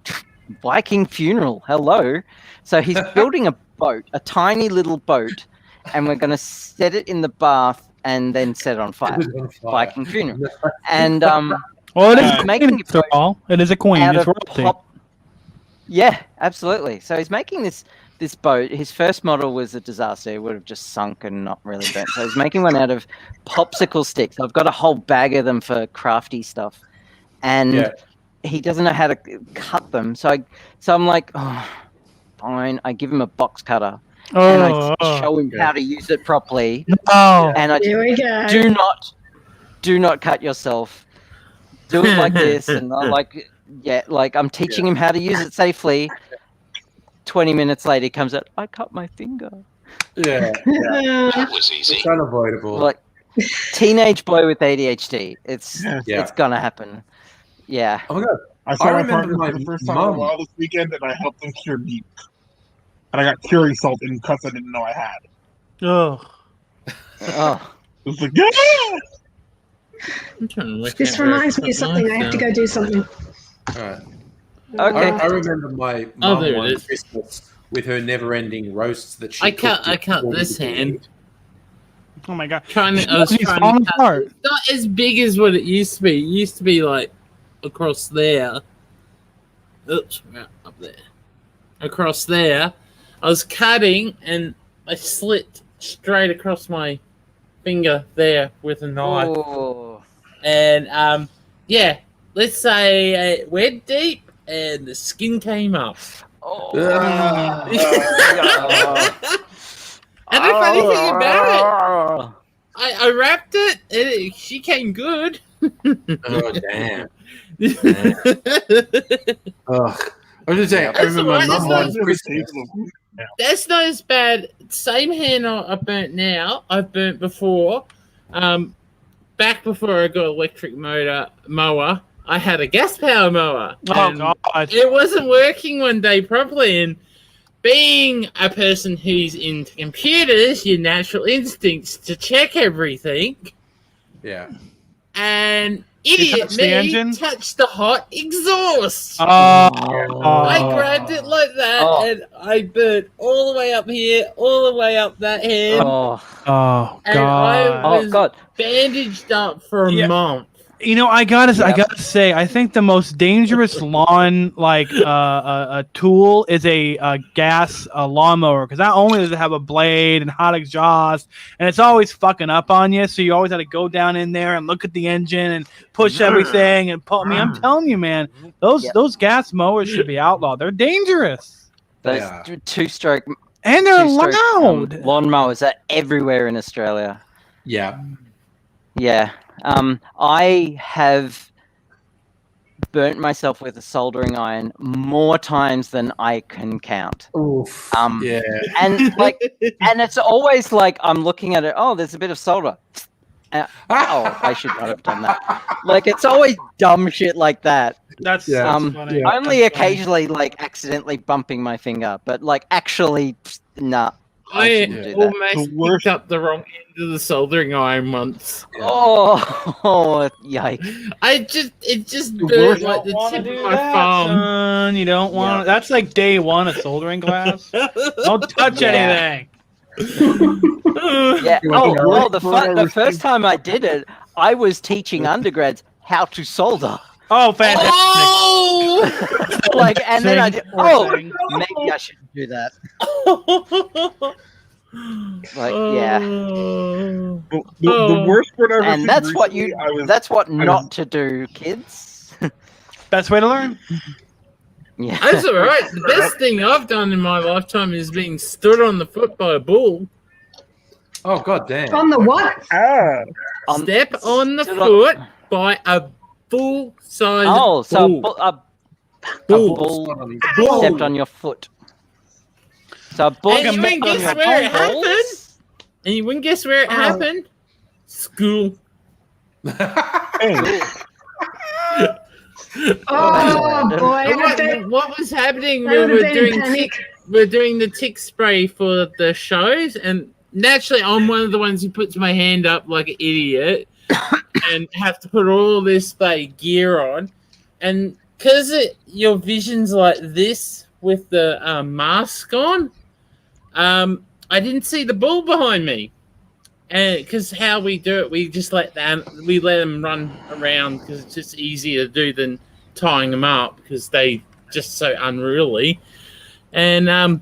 "Viking funeral, hello." So he's building a boat, a tiny little boat, and we're going to set it in the bath and then set it on fire. Viking funeral, and well, it is making it all. It is a queen. It's royalty. Yeah, absolutely. So he's making this boat. His first model was a disaster. It would have just sunk and not really burnt. So he's making one out of popsicle sticks. I've got a whole bag of them for crafty stuff, and he doesn't know how to cut them. So I'm like, oh, fine. I give him a box cutter, and I show him how to use it properly. And I Here we go. Do not cut yourself. Do it like this, and I'm like, I'm teaching him how to use it safely. 20 minutes later, he comes out, I cut my finger. Yeah. That was easy. It's unavoidable. Like, teenage boy with ADHD. It's going to happen. Yeah. Oh, my God. I saw my partner for the first time in a while this weekend, and I helped them cure meat. And I got curing salt in cuts I didn't know I had. Oh. It was like, yeah! This reminds me of something. I have to go do something. All right. Okay. I remember my mum on Christmas with her never-ending roasts that she I cut this hand. Oh my God! I was trying to cut. It's not as big as what it used to be. It used to be like across there. Oops, up there. Across there, I was cutting and I slit straight across my finger there with a knife. Oh. And let's say it went deep and the skin came up. Oh. And the funny thing about it, I wrapped it and she came good. Oh, damn. Ugh. I was just saying, I remember my mum on Christmas. That's not as bad. Same hand I burnt now. I've burnt before. Back before I got electric mower, I had a gas power mower. Oh, and God. it wasn't working one day properly, and being a person who's into computers, your natural instincts to check everything. Yeah. And idiot touched the me engine? touched the hot exhaust. Oh. I grabbed it like that, and I burnt all the way up here, all the way up that head, Oh, Oh, and I God. oh was God. bandaged up for a Yeah. month. You know, I gotta say, I think the most dangerous lawn tool is a gas lawnmower, because not only does it have a blade and hot exhaust, and it's always fucking up on you, so you always have to go down in there and look at the engine and push everything and pull. I mean, I'm telling you, man, those gas mowers should be outlawed. They're dangerous Those Yeah. two-stroke and they're two-stroke, loud. lawnmowers are everywhere in Australia. Yeah. Yeah. I have burnt myself with a soldering iron more times than I can count. Oof. Yeah. And and it's always like I'm looking at it. Oh, there's a bit of solder. Oh, I should not have done that. Like, it's always dumb shit like that. That's Only funny. That's funny. occasionally, like, accidentally bumping my finger, but like actually, nah. I I shouldn't do that. almost The worst- picked up the wrong end of the soldering iron once. Oh, yikes! It just The burnt worst- like the Wanna tip do of my that, thumb. son. You don't want. That's like day one of soldering class. Don't touch Yeah. anything. Yeah. You want Oh, the the worst part I first time I did it, I was teaching undergrads how to solder. Oh, fantastic! Oh! Like, and then I did. Poor Oh, thing. maybe I shouldn't do that. Like, yeah. The worst part I ever And seen that's what recently, you. I was, That's what was- not to do, kids. Best way to learn. Yeah. That's all right. The best thing I've done in my lifetime is being stood on the foot by a bull. Oh, God damn. On the what? Step on the stood on- foot by a full-size Oh, so bull. a Bull. bull stepped on your foot. So a bull And you wouldn't stepped on guess your where it balls? happened. And you wouldn't guess where it happened? School. Oh boy! I bet What was happening? that We would were have been doing panic. we're doing the tick spray for the shows, and naturally, I'm one of the ones who puts my hand up like an idiot, and have to put all this gear on, and because your vision's like this with the mask on, I didn't see the bull behind me. And because how we do it, we just let them run around because it's just easier to do than tying them up because they just so unruly. And I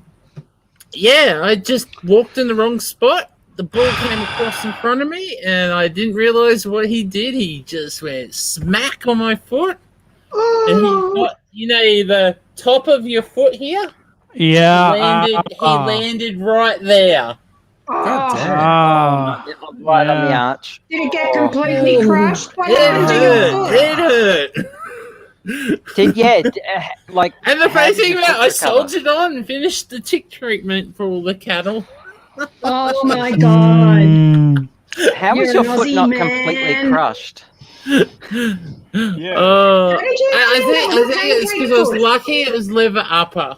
just walked in the wrong spot. The bull came across in front of me, and I didn't realize what he did. He just went smack on my foot, and he got the top of your foot here. Yeah. He landed right there. God damn. Right on the Yeah. arch. Did it get completely crushed? What It happened to your hurt. foot? It hurt. Like. And the how funny did thing your about foot I recover? soldiered on and finished the tick treatment for all the cattle. Oh my god! Mm. How was You're your an foot Aussie not man. completely crushed? Yeah. I How did you think it's because I was lucky it was lever upper.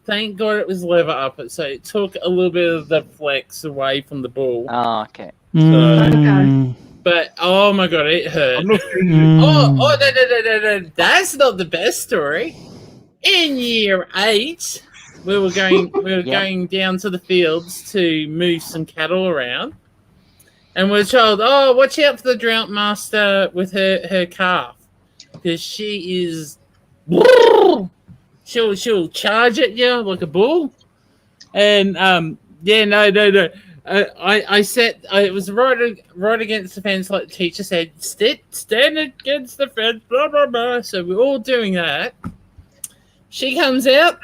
Thank God it was lever upper, so it took a little bit of the flex away from the bull. Oh, okay. Mm. But oh my God, it hurt. I'm not Mm. No, that's not the best story. In year 8, we were going down to the fields to move some cattle around, and we're told, "Oh, watch out for the drought master with her calf, because she is, she'll charge at you like a bull." And no. I said it was right against the fence, like the teacher said. Stand against the fence, blah blah blah. So we're all doing that. She comes out.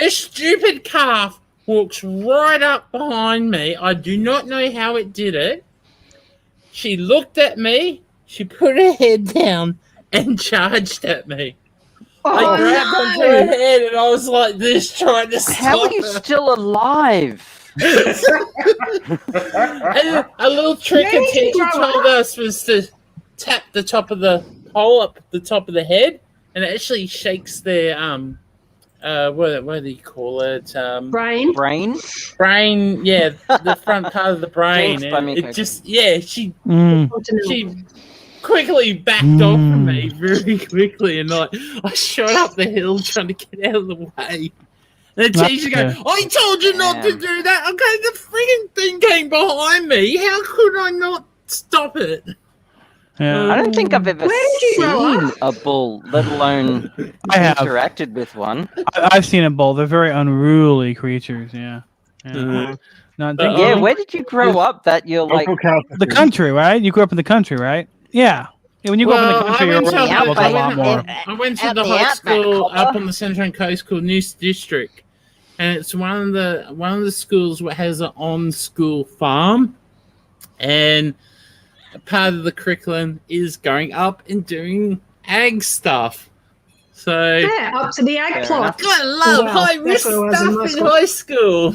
Her stupid calf walks right up behind me. I do not know how it did it. She looked at me. She put her head down and charged at me. I grabbed onto her head and I was like this, trying to stop How are you her. still alive? And a little trick a teacher told us was to tap the top of the hole up the top of the head, and it actually shakes their what do you call it? Brain. Brain. Yeah, the front part of the brain. Jinx by And me, it Coco. just she Continental. she quickly backed off from me very quickly, and I shot up the hill trying to get out of the way. And the teacher goes, "I told you not to do that." Okay, the freaking thing came behind me. How could I not stop it? Yeah. I don't think I've ever Where did you grow seen a bull, let alone I have. interacted with one. I've seen a bull. They're very unruly creatures. Yeah. No, I think Yeah, where did you grow up that you're like... the country, right? You grew up in the country, right? Yeah. When you grow up in the country, you're around animals a lot more. I went to the high school up on the Central Coast called Noosa District, and it's one of the schools that has an on-school farm, and part of the curriculum is going up and doing ag stuff. So Yeah, up to the ag plot. I love high risk stuff in high school.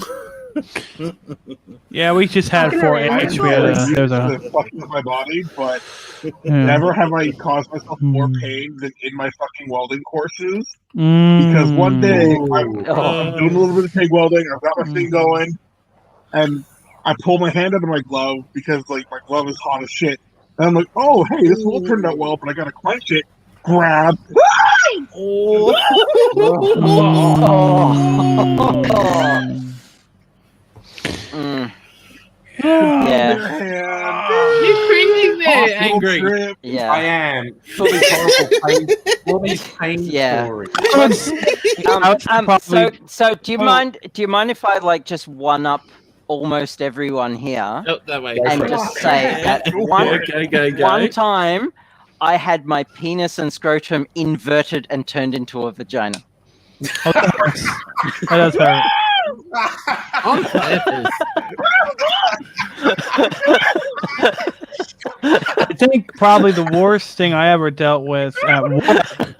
Yeah, we just had 4-H. We had there's a fucking with my body, but never have I caused myself more pain than in my fucking welding courses. Because one day I'm doing a little bit of TIG welding, I've got my thing going, and I pull my hand out of my glove because like my glove is hot as shit. And I'm like, oh hey, this will turned out well, but I gotta clench it. Grab. Yeah. You're cringing there, angry. Yeah. I am. All these horrible pain, all these pain stories. So do you mind if I like just one up almost everyone here Oh, that way. and just say that one time I had my penis and scrotum inverted and turned into a vagina. That's right. On purpose. I think probably the worst thing I ever dealt with at work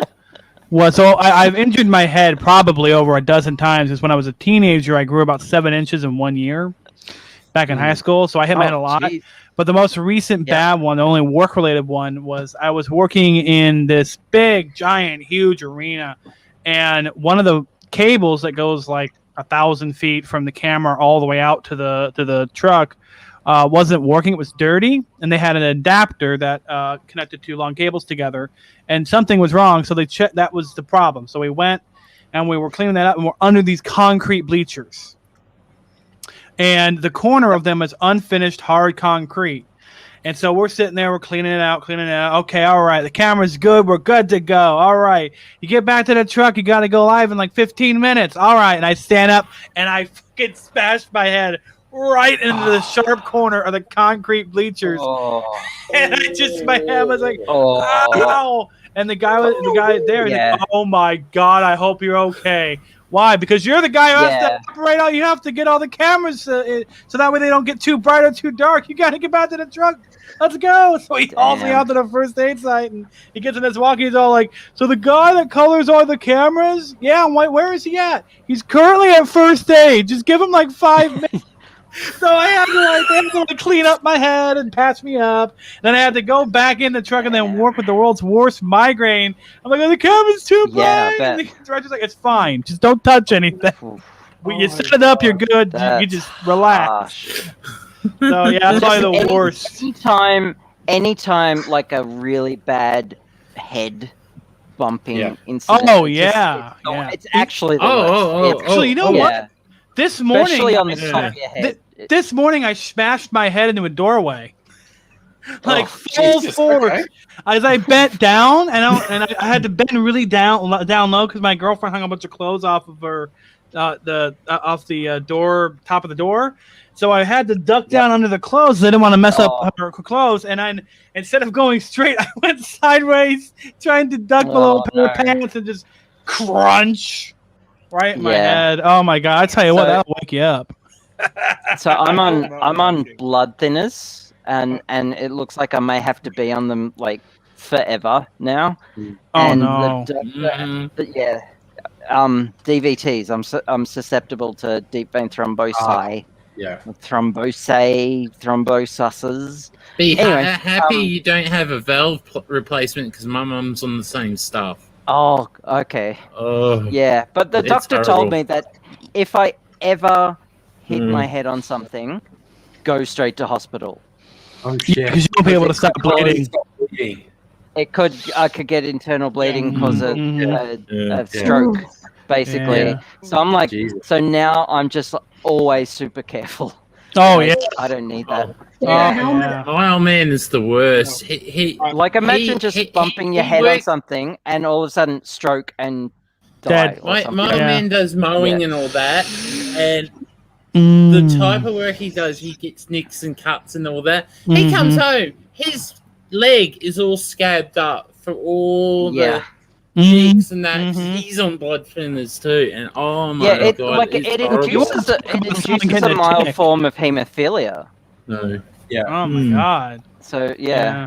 was I've injured my head probably over a dozen times. Because when I was a teenager, I grew about 7 inches in 1 year back in high school. So I hit my head a lot. Geez. But the most recent bad one, the only work-related one, was I was working in this big, giant, huge arena, and one of the cables that goes like 1,000 feet from the camera all the way out to the truck wasn't working. It was dirty, and they had an adapter that connected two long cables together, and something was wrong. So they checked. That was the problem. So we went and we were cleaning that up, and we're under these concrete bleachers, and the corner of them is unfinished hard concrete. And so we're sitting there, we're cleaning it out. Okay, all right, the camera's good, we're good to go. All right, you get back to the truck, you got to go live in like 15 minutes. All right, and I stand up, and I fucking smashed my head right into the sharp corner of the concrete bleachers. And my head was like, ow. And the guy there, like, oh my God, I hope you're okay. Why? Because you're the guy who has to operate all. You have to get all the cameras so that way they don't get too bright or too dark. You got to get back to the truck. Let's go. So he hauls me out to the first aid site, and he gets in this walkie. He's all like, so the guy that colors all the cameras? Yeah, I'm like, where is he at? He's currently at first aid. Just give him like 5 minutes. So I had to clean up my head and patch me up. Then I had to go back in the truck and then work with the world's worst migraine. I'm like, oh, the camera's too bright. And the director's like, it's fine. Just don't touch anything. You set it up, you're good. You just relax. So yeah, that's probably the worst. Anytime like a really bad head bumping incident. Oh yeah. It's actually the worst. Actually, you know what? This morning, especially on the top of your head. This morning, I smashed my head into a doorway, like full force. As I bent down, and I had to bend really down low because my girlfriend hung a bunch of clothes off of her, off the door, top of the door. So I had to duck down under the clothes. I didn't want to mess up her clothes, and instead of going straight, I went sideways, trying to duck below her pants and just crunch. Right in my head. Oh my God! I tell you what, that'll wake you up. So I'm on blood thinners, and it looks like I may have to be on them like forever now. Oh no! DVTs. I'm susceptible to deep vein thrombosis. Yeah. Thrombosuses. Be Anyway, happy you don't have a valve replacement because my mum's on the same stuff. Oh, okay. Oh, Yeah, but the it's doctor horrible. told me that if I ever hit my head on something, go straight to hospital. Oh shit! Because you won't be able to stop bleeding. I could get internal bleeding because of Mhm. a stroke, basically. Yeah. So I'm like, Jesus. so now I'm just always super careful. Oh Like, yeah. I don't need that. Yeah, Oh, helmet. yeah. My old man is the worst. He Like imagine just bumping your he head on works- something and all of a sudden stroke and die Dead. or My something. old Yeah. man does mowing Yeah. and all that, and Mm. the type of work he does, he gets nicks and cuts and all that. He comes home, his leg is all scabbed up for all Yeah. the cheeks and that. Mhm. He's on blood thinners too, and oh my Yeah, god, it it's horrible. induces Getting a a mild tick. form of hemophilia. No. Yeah. Oh my god. So yeah.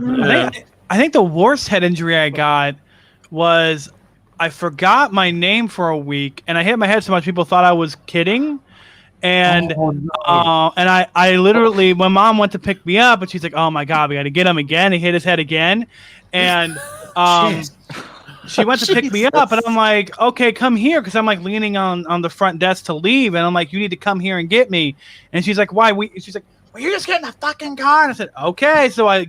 I think the worst head injury I got was I forgot my name for a week, and I hit my head so much people thought I was kidding. And and I literally, when mom went to pick me up, and she's like, "Oh my god, we got to get him again." He hit his head again, and she went to pick me up, and I'm like, "Okay, come here," because I'm like leaning on the front desk to leave, and I'm like, "You need to come here and get me." And she's like, "Why?" She's like, "Well, you're just getting the fucking car." And I said, "Okay." So I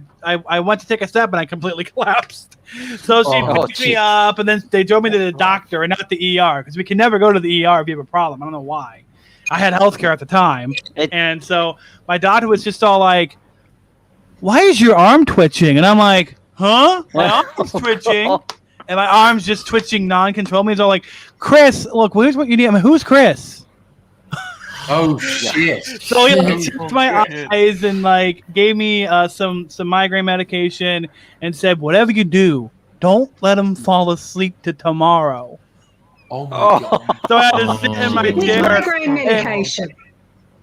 went to take a step, and I completely collapsed. So she picked me up, and then they drove me to the doctor and not the ER, because we can never go to the ER if you have a problem. I don't know why. I had healthcare at the time, and so my doctor was just all like, "Why is your arm twitching?" And I'm like, "Huh? My arm's twitching." And my arm's just twitching non-controllably. He's all like, "Chris, look, here's what you need." I'm like, "Who's Chris?" Oh shit! So he like checked my eyes and like gave me some migraine medication and said, "Whatever you do, don't let him fall asleep to tomorrow." Oh my god! So I had to sit in my With chair migraine medication.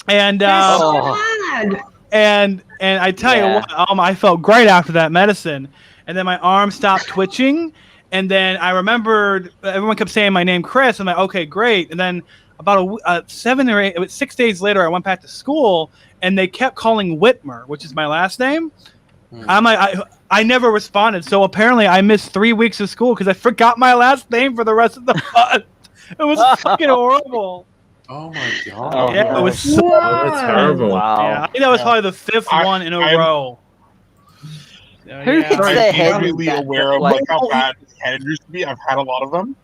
and That's so bad. and I tell you what, I felt great after that medicine. And then my arm stopped twitching. And then I remembered everyone kept saying my name, Chris. I'm like, okay, great. And then about 6 days later, I went back to school, and they kept calling Whitmer, which is my last name. I'm like, I never responded. So apparently, I missed 3 weeks of school because I forgot my last name for the rest of the month. It was fucking horrible. Oh my god! Yeah, it was so that's terrible. Wow. Yeah, I think that was probably the fifth one in a row. Who hits their head I'm with really that? aware of Like, like how bad this head injuries can be. I've had a lot of them.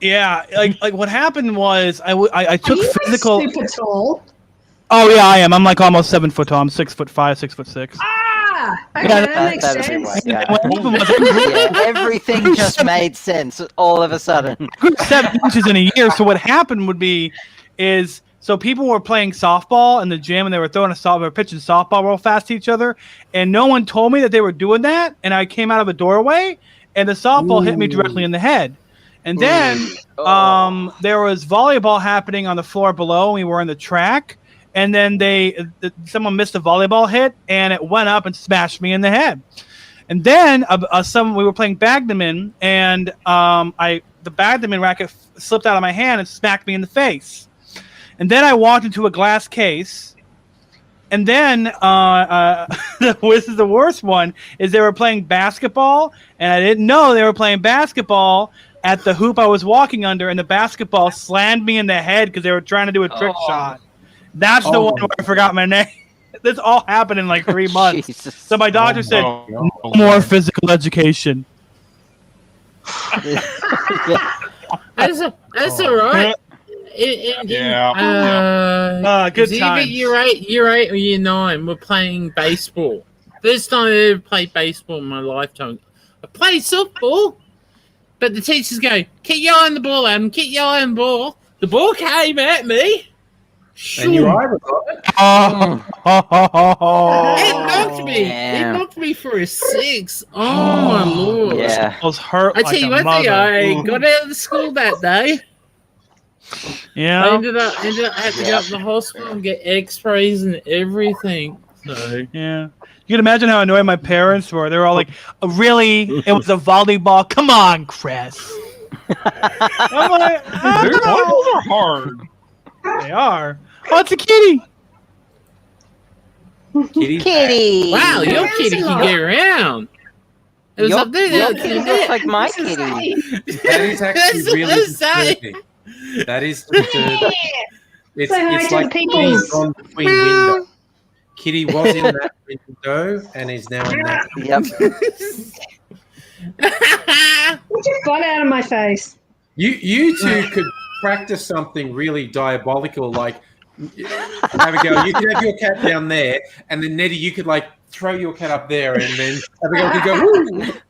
Yeah, like what happened was I Are took you physical. super tall? Oh yeah, I am. I'm like almost 7 foot tall. I'm 6'5", 6'6". Ah, okay, Yeah, that makes that'd be sense. right, yeah. What happened was Yeah, everything just made sense all of a sudden. I grew 7 inches in a year. So what happened is so people were playing softball in the gym and they were pitching softball real fast to each other, and no one told me that they were doing that. And I came out of a doorway, and the softball hit me directly in the head. And then there was volleyball happening on the floor below. We were in the track, and then someone missed a volleyball hit, and it went up and smashed me in the head. And then we were playing backgammon, and the backgammon racket slipped out of my hand and smacked me in the face. And then I walked into a glass case. And then this is the worst one, is they were playing basketball, and I didn't know they were playing basketball at the hoop I was walking under, and the basketball slammed me in the head because they were trying to do a trick shot. That's the one where I forgot my name. This all happened in like 3 months. Jesus. So my doctor said, no more physical education. That's all right. Good either times. year 8 or year 9, we're playing baseball. First time I ever played baseball in my lifetime. I played softball, but the teachers go, keep your eye on the ball, Adam, keep your eye on the ball. The ball came at me. And your eye was on it. It knocked me. damn. It knocked me for a 6. Oh my lord. Yeah. I was hurt I like tell you a what, mother. I got out of the school that day. I Yeah. ended up had to go up to the hospital and get X-rays and everything. So Yeah. You can imagine how annoying my parents were. They were all like, really? It was a volleyball? Come on, Chris. I'm like, Volleyball are hard. they are. Oh, it's a kitty. Kitty's Kitty. Wow, your kitty can get around. It was Your up there. your the kitty other looks day. like my This is kitty. like- That is actually That's really what I'm saying. disturbing. That is disturbing. It's, Say hi it's to like the people. Kitty's gone between windows. Kitty was in that window and is now in that. Yep. Get your butt out of my face. You two could practice something really diabolical, like Abigail, you could have your cat down there, and then Nettie, you could like throw your cat up there, and then Abigail could go woo, and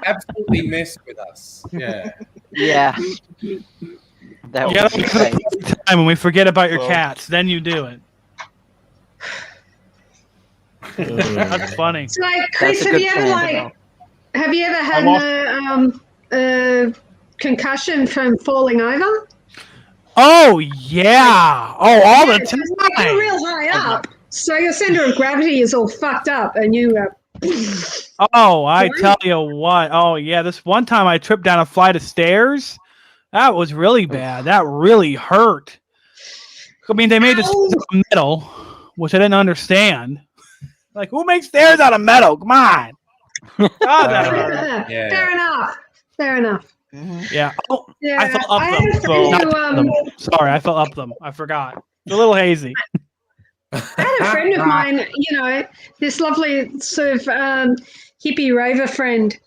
absolutely mess with us. Yeah. Yeah. That Yeah, would be great. time when we forget about your Well- cats, then you do it. That's funny. So, Chris, That's a have good you ever plan. have you ever had lost- a concussion from falling over? Oh yeah. Oh, all the It's like you're time. real high up, so your center of gravity is all fucked up, and you Oh, I Right? tell you what. Oh yeah, this one time I tripped down a flight of stairs. That was really bad. That really hurt. I mean, they made this Ow. out of metal, which I didn't understand. Like, who makes stairs out of metal? Come on. God, that hurt. Yeah. Fair enough. Fair enough. Yeah. Oh, Yeah, I fell up I them. had a friend Not who, them. Sorry, I fell up them. I forgot. It's a little hazy. I had a friend of mine, this lovely sort of hippie rover friend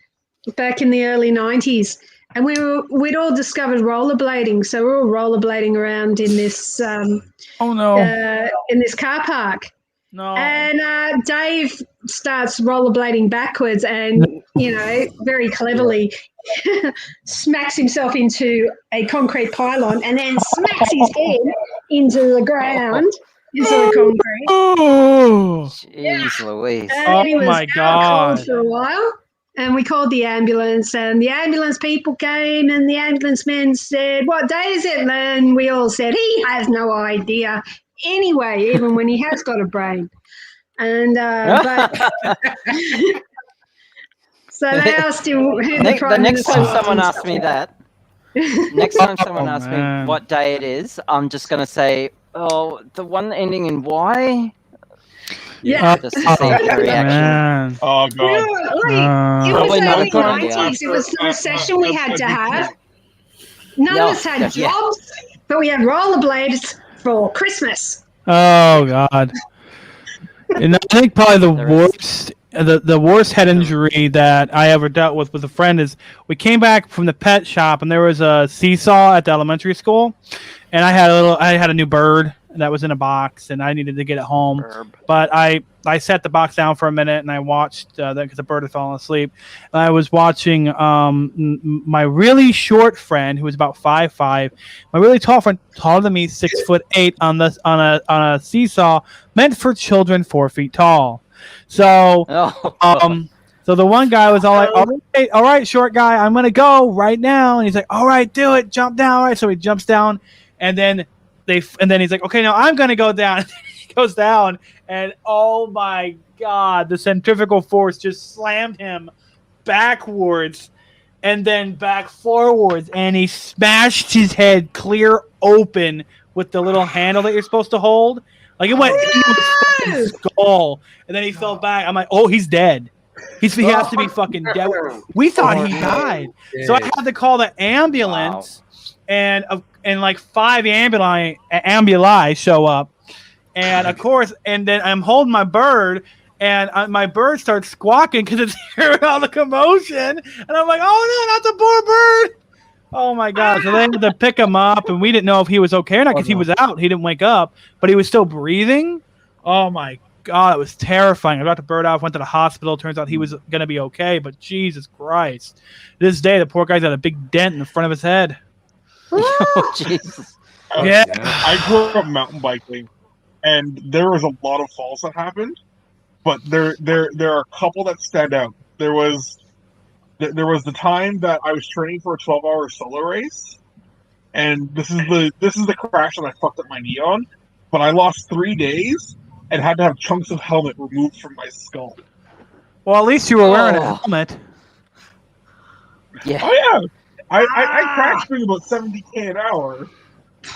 back in the early 90s. And we'd all discovered rollerblading. So we're all rollerblading around in this Oh no. in this car park. No. And Dave starts rollerblading backwards and, very cleverly smacks himself into a concrete pylon and then smacks his head into the ground, into the concrete. Oh. Jeez Louise. And he Oh was my out God. cold for a while. And we called the ambulance, and the ambulance people came, and the ambulance men said, "What day is it?" And we all said, "He has no idea." Anyway, even when he has got a brain. And but so they asked him who the The prime next minister time was someone and asks stuff me like that, next time someone Oh, asks man. me what day it is, I'm just gonna say, "Oh, the one ending in Y." Yeah. Just to see their reaction. Man. Oh We god. were like, it was Probably not early a good idea. 90s. It was the recession we had to have. None Yeah, of us had yeah. jobs, but we had rollerblades for Christmas. Oh God. And I think probably the worst, the worst head injury that I ever dealt with a friend is we came back from the pet shop and there was a seesaw at the elementary school, and I had a new bird that was in a box and I needed to get it home. Herb. But I set the box down for a minute and I watched that because the bird had fallen asleep. And I was watching my really short friend who was about 5'5", my really tall friend, taller than me, 6'8", on a seesaw meant for children 4 feet tall. So Oh. so the one guy was all like, all right, short guy, I'm gonna go right now. And he's like, all right, do it, jump down. All right, so he jumps down, and then he's like, okay, now I'm gonna go down. He goes down, and oh my God, the centrifugal force just slammed him backwards and then back forwards, and he smashed his head clear open with the little handle that you're supposed to hold. Like it went into his fucking skull, and then he fell back. I'm like, oh, he's dead. He has to be fucking dead. We thought he died. So I had to call the ambulance, and like 5 ambuli show up, and of course, and then I'm holding my bird, and my bird starts squawking because it's hearing all the commotion, and I'm like, oh no, not the poor bird! Oh my God! So they had to pick him up, and we didn't know if he was okay or not because he was out. He didn't wake up, but he was still breathing. Oh my God, it was terrifying. I got the bird out, went to the hospital. Turns out he was gonna be okay, but Jesus Christ! This day, the poor guy's got a big dent in the front of his head. Oh, Jesus. Yeah. I grew up mountain biking, and there was a lot of falls that happened, but there are a couple that stand out. There was the time that I was training for a 12-hour solo race, and this is the crash that I fucked up my knee on, but I lost 3 days and had to have chunks of helmet removed from my skull. Well, at least you were wearing a Oh. helmet. Yeah. Oh yeah, I crashed doing about 70k an hour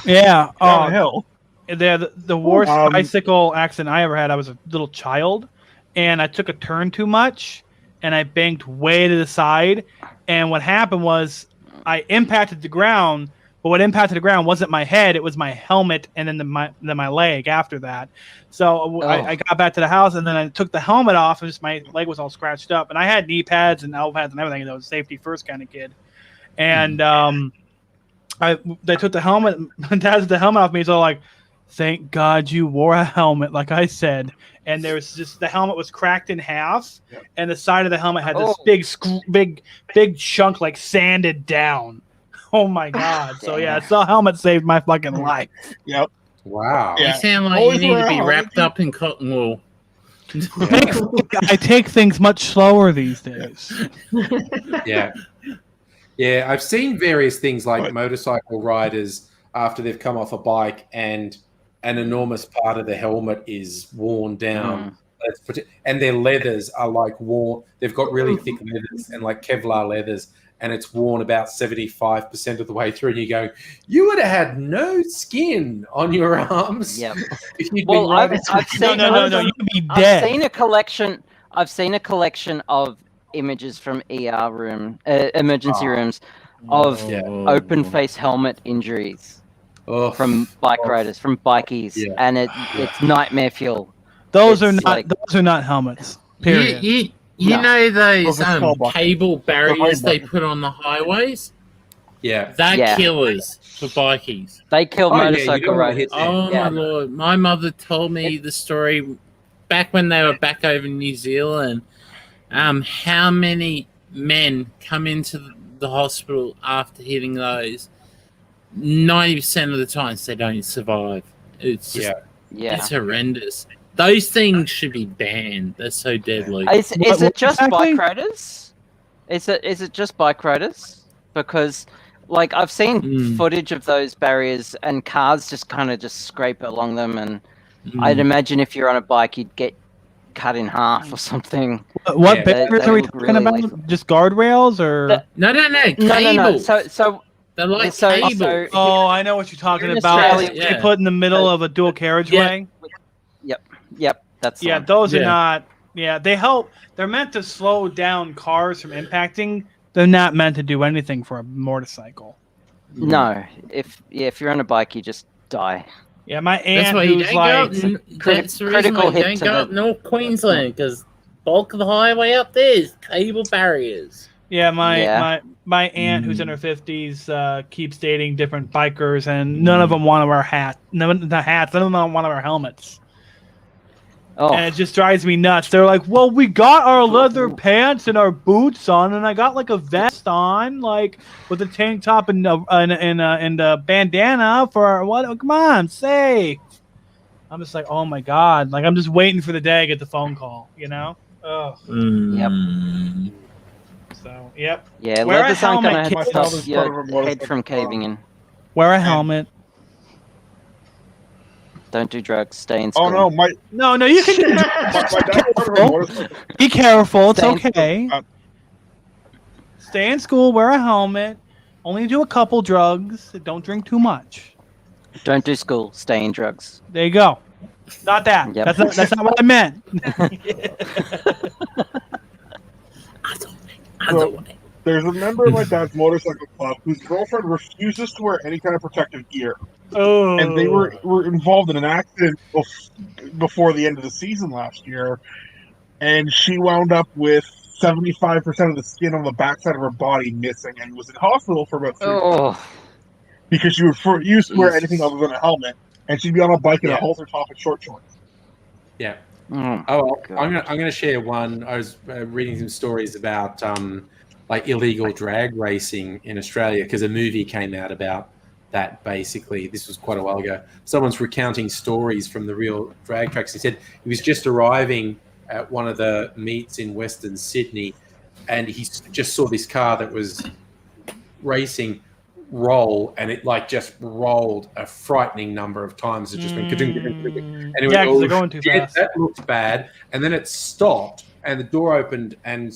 Yeah. down a Oh, hill. The worst bicycle accident I ever had. I was a little child, and I took a turn too much, and I banked way to the side. And what happened was I impacted the ground, but what impacted the ground wasn't my head; it was my helmet, and then my leg after that. So I got back to the house, and then I took the helmet off, and just my leg was all scratched up. And I had knee pads and elbow pads and everything. And I was a safety first kind of kid. And they took the helmet. My dad took the helmet off me. So like, thank God you wore a helmet, like I said. And there was just the helmet was cracked in half, and the side of the helmet had this big chunk like sanded down. Oh my God! So yeah, so helmet saved my fucking life. Yep. Wow. You sound like you need to be wrapped up in cotton wool. I take things much slower these days. Yeah. Yeah, I've seen various things like motorcycle riders after they've come off a bike and an enormous part of the helmet is worn down. And their leathers are like worn. They've got really thick leathers and like Kevlar leathers, and it's worn about 75% of the way through. And you go, you would have had no skin on your arms. Yep. If you'd Well, been riding. I've seen no, you'd be dead. I've seen a collection of images from emergency rooms of open face helmet injuries from bike riders, from bikies, and it's nightmare fuel. Those are not helmets. Period. You know those cable barriers they put on the highways? Yeah. They're killers for bikies. They kill motorcycle riders. Oh my Lord. My mother told me the story back when they were back over in New Zealand. How many men come into the hospital after hitting those? 90% of the times they don't survive. It's just, it's horrendous. Those things should be banned. They're so deadly. Is it just bike riders? Is it just bike riders? Because like I've seen footage of those barriers and cars just kind of just scrape along them, and I'd imagine if you're on a bike you'd get cut in half or something. What barriers are we talking about? Lethal. Just guardrails or no cables. No. So they're like cables. I know what you're talking about. They put in the middle of a dual carriageway. Yep. That's those are not. Yeah, they help. They're meant to slow down cars from impacting. They're not meant to do anything for a motorcycle. No, if you're on a bike, you just die. Yeah, my aunt who's like that's the reason why you don't go up North Queensland, because bulk of the highway up there is cable barriers. Yeah, my aunt who's in her 50s keeps dating different bikers, and none of them want to wear hats. None of them want to wear helmets. Oh. And it just drives me nuts. They're like, well, we got our leather pants and our boots on, and I got like a vest on, like with a tank top and a bandana for what? Come on, safe. I'm just like, oh my God. Like, I'm just waiting for the day I get the phone call, you know? Oh. Yep. So, yep. Yeah, leathers aren't going to stop your head from caving in. Wear a helmet. Don't do drugs. Stay in school. Oh no, you can. Be careful. It's okay. Stay in school. Wear a helmet. Only do a couple drugs. Don't drink too much. Don't do school. Stay in drugs. There you go. Not that. Yep. That's not what I meant. There's a member of my dad's motorcycle club whose girlfriend refuses to wear any kind of protective gear. Oh. And they were involved in an accident before the end of the season last year, and she wound up with 75% of the skin on the backside of her body missing, and was in hospital for about 3 months because she used to wear anything other than a helmet, and she'd be on a bike in a halter top and short shorts. Yeah. I'm gonna share one. I was reading some stories about like illegal drag racing in Australia, because a movie came out about that. Basically, this was quite a while ago. Someone's recounting stories from the real drag tracks. He said he was just arriving at one of the meets in Western Sydney, and he just saw this car that was racing roll, and it like just rolled a frightening number of times. It just went and it because they're going too fast. That looked bad. And then it stopped, and the door opened, and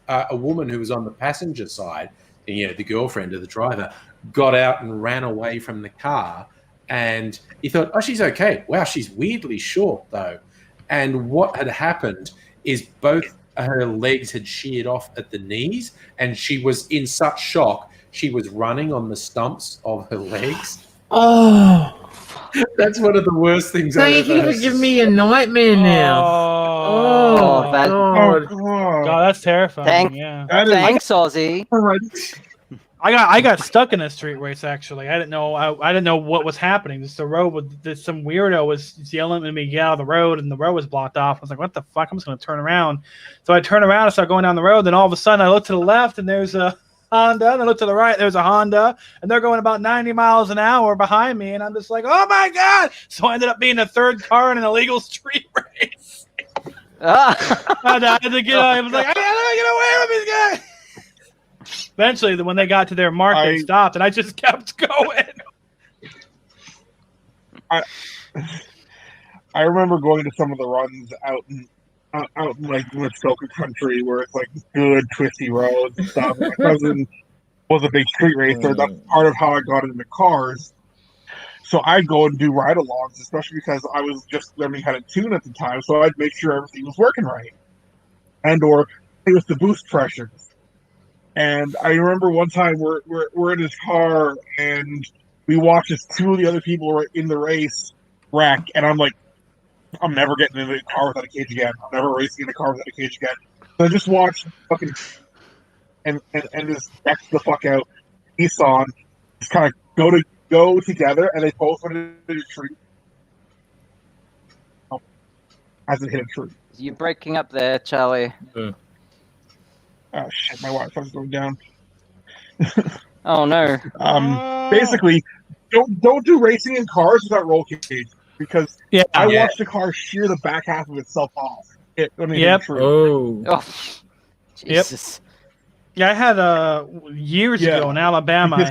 a woman who was on the passenger side, the girlfriend of the driver, got out and ran away from the car. And he thought, oh, she's okay. Wow, she's weirdly short, though. And what had happened is both her legs had sheared off at the knees, and she was in such shock, she was running on the stumps of her legs. Oh, That's one of the worst things I've thank ever you for heard. giving me a nightmare now. Oh, that- God. God, that's terrifying. Thank- Yeah. Thanks, Ozzy. I got stuck in a street race. Actually, I didn't know what was happening. Just the road was some weirdo was yelling at me to get out of the road, and the road was blocked off. I was like, "What the fuck?" I'm just gonna turn around. So I turn around and start going down the road. Then all of a sudden, I look to the left, and there's a Honda. And I look to the right, there's a Honda, and they're going about 90 miles an hour behind me. And I'm just like, "Oh my god!" So I ended up being the third car in an illegal street race. And I had to get out. I was like, "I gotta get away from this guy." Eventually, when they got to their mark, they stopped, and I just kept going. I remember going to some of the runs out in like Muskoka country where it's like good twisty roads and stuff. My cousin was a big street racer. That's part of how I got into cars. So I'd go and do ride-alongs, especially because I was just learning how to tune at the time. So I'd make sure everything was working right, or it was to boost pressures. And I remember one time we're in his car and we watched as two of the other people were in the race wreck, and I'm like, I'm never getting in a car without a cage again. I'm never racing in a car without a cage again. So I just watched fucking and just X the fuck out. Nissan just kind of go together, and they both went into a tree. Oh, hasn't hit a tree. You're breaking up there, Charlie. Oh shit, my Wi-Fi's going down. Oh no. Basically, don't do racing in cars without roll cage, because I watched the car shear the back half of itself off. Oh, Jesus. Yeah, I had years ago in Alabama. I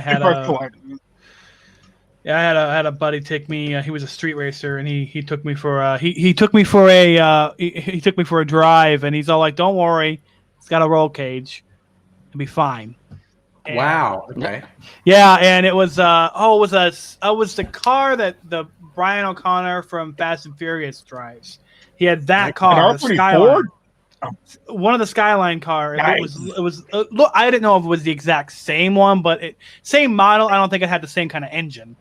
had a buddy take me. He was a street racer, and he took me for he took me for a drive, and he's all like, "Don't worry, it's got a roll cage, it'll be fine." And, wow. Okay. Yeah, and it was it was the car that the Brian O'Connor from Fast and Furious drives. He had that car, the Skyline. One of the Skyline cars. Nice. It was look. I didn't know if it was the exact same one, but same model. I don't think it had the same kind of engine.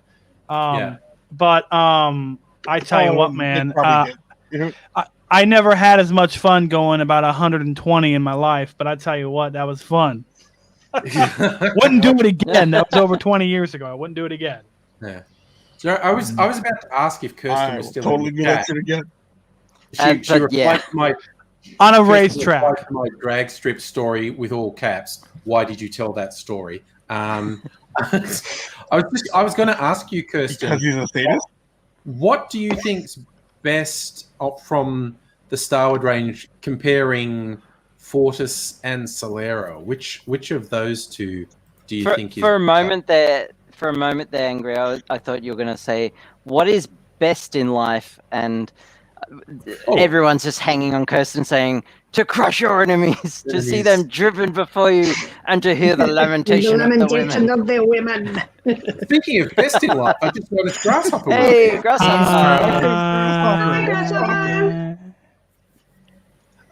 But I tell you what, man. I never had as much fun going about 120 in my life, but I tell you what, that was fun. Wouldn't do it again. That was over 20 years ago. I wouldn't do it again. Yeah. So I was about to ask if Kirsten was still totally in the do chat. it again. She replied to my on a Kirsten racetrack. replied to my drag strip story with all caps. Why did you tell that story? I was going to ask you, Kirsten. Because he's a sadist? What do you think's best from the Starwood range comparing Fortis and Solero? Which of those two do you think is for a moment there, Angry, I thought you were going to say what is best in life, and everyone's just hanging on Kirsten saying to crush your enemies, to see them driven before you, and to hear the lamentation, of the women. Speaking of best in life, I just noticed Grasshopper. Hey, Grasshopper. Hi, Grasshopper.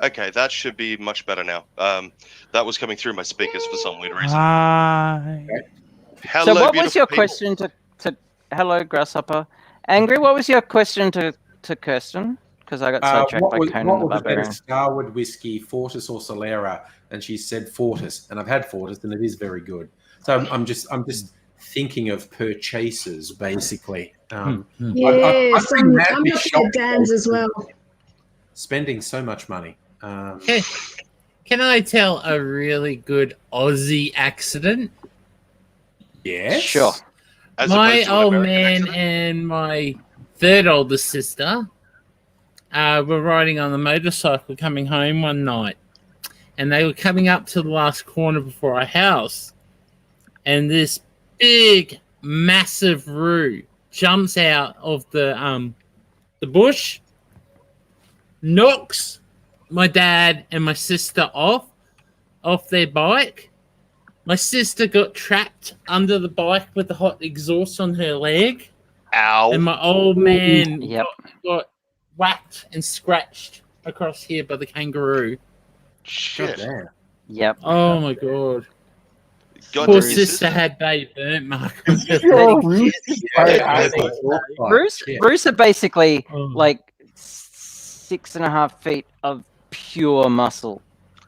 Okay, that should be much better now. That was coming through my speakers for some weird reason. Hi. Hello, So what was your people. question to hello, Grasshopper? Angry, what was your question to Kirsten? Because I got sidetracked by Conan what the was the better Barbarian. Starwood whiskey, Fortis or Solera? And she said Fortis, and I've had Fortis, and it is very good. So I'm just thinking of purchases, basically. Yes, I'm looking at Dan's as well. Spending so much money. Can I tell a really good Aussie accident? Yes. Sure. As My opposed to an old American man accident? and my third oldest sister were riding on the motorcycle coming home one night, and they were coming up to the last corner before our house, and this big, massive roo jumps out of the bush, knocks my dad and my sister off their bike. My sister got trapped under the bike with the hot exhaust on her leg. Ow. And my old man Yep. got whacked and scratched across here by the kangaroo. Shit. Damn. Yep. Oh my god. God, Poor your sister had a burnt mark. Your roof is Yeah, Bruce are basically Oh. like 6.5 feet of pure muscle.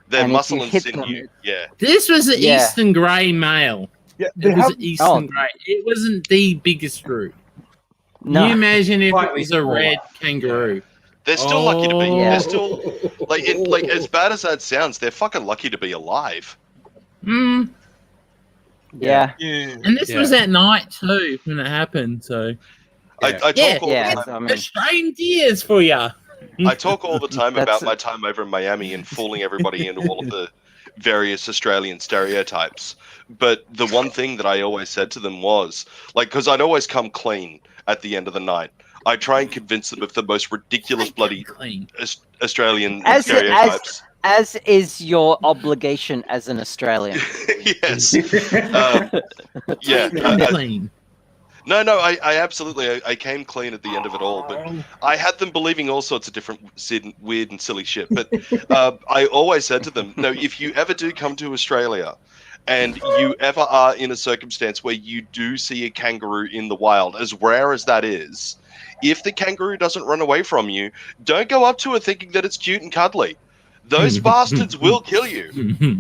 Their and if muscle you and hit them, sinew. Yeah. This was an Yeah. Eastern Grey male. Yeah, It was an Eastern Oh. Grey. It wasn't the biggest root. No. Can you imagine if it Slightly was a smaller. red kangaroo? They're still lucky to be. Oh. They're still like as bad as that sounds. They're fucking lucky to be alive. Mm. Yeah. Yeah. And this Yeah. was at night too when it happened. So I talk Yeah, all yeah. the time. I mean, Australian deers for ya. I talk all the time That's- about my time over in Miami and fooling everybody into all of the various Australian stereotypes. But the one thing that I always said to them was, like, because I'd always come clean at the end of the night. I try and convince them of the most ridiculous bloody Clean. Australian As- stereotypes. as is your obligation as an Australian. Yes. Yeah. Clean. No, I absolutely, I came clean at the end of it all, but I had them believing all sorts of different weird and silly shit. But I always said to them, no, if you ever do come to Australia and you ever are in a circumstance where you do see a kangaroo in the wild, as rare as that is, if the kangaroo doesn't run away from you, don't go up to it thinking that it's cute and cuddly. Those bastards will kill you.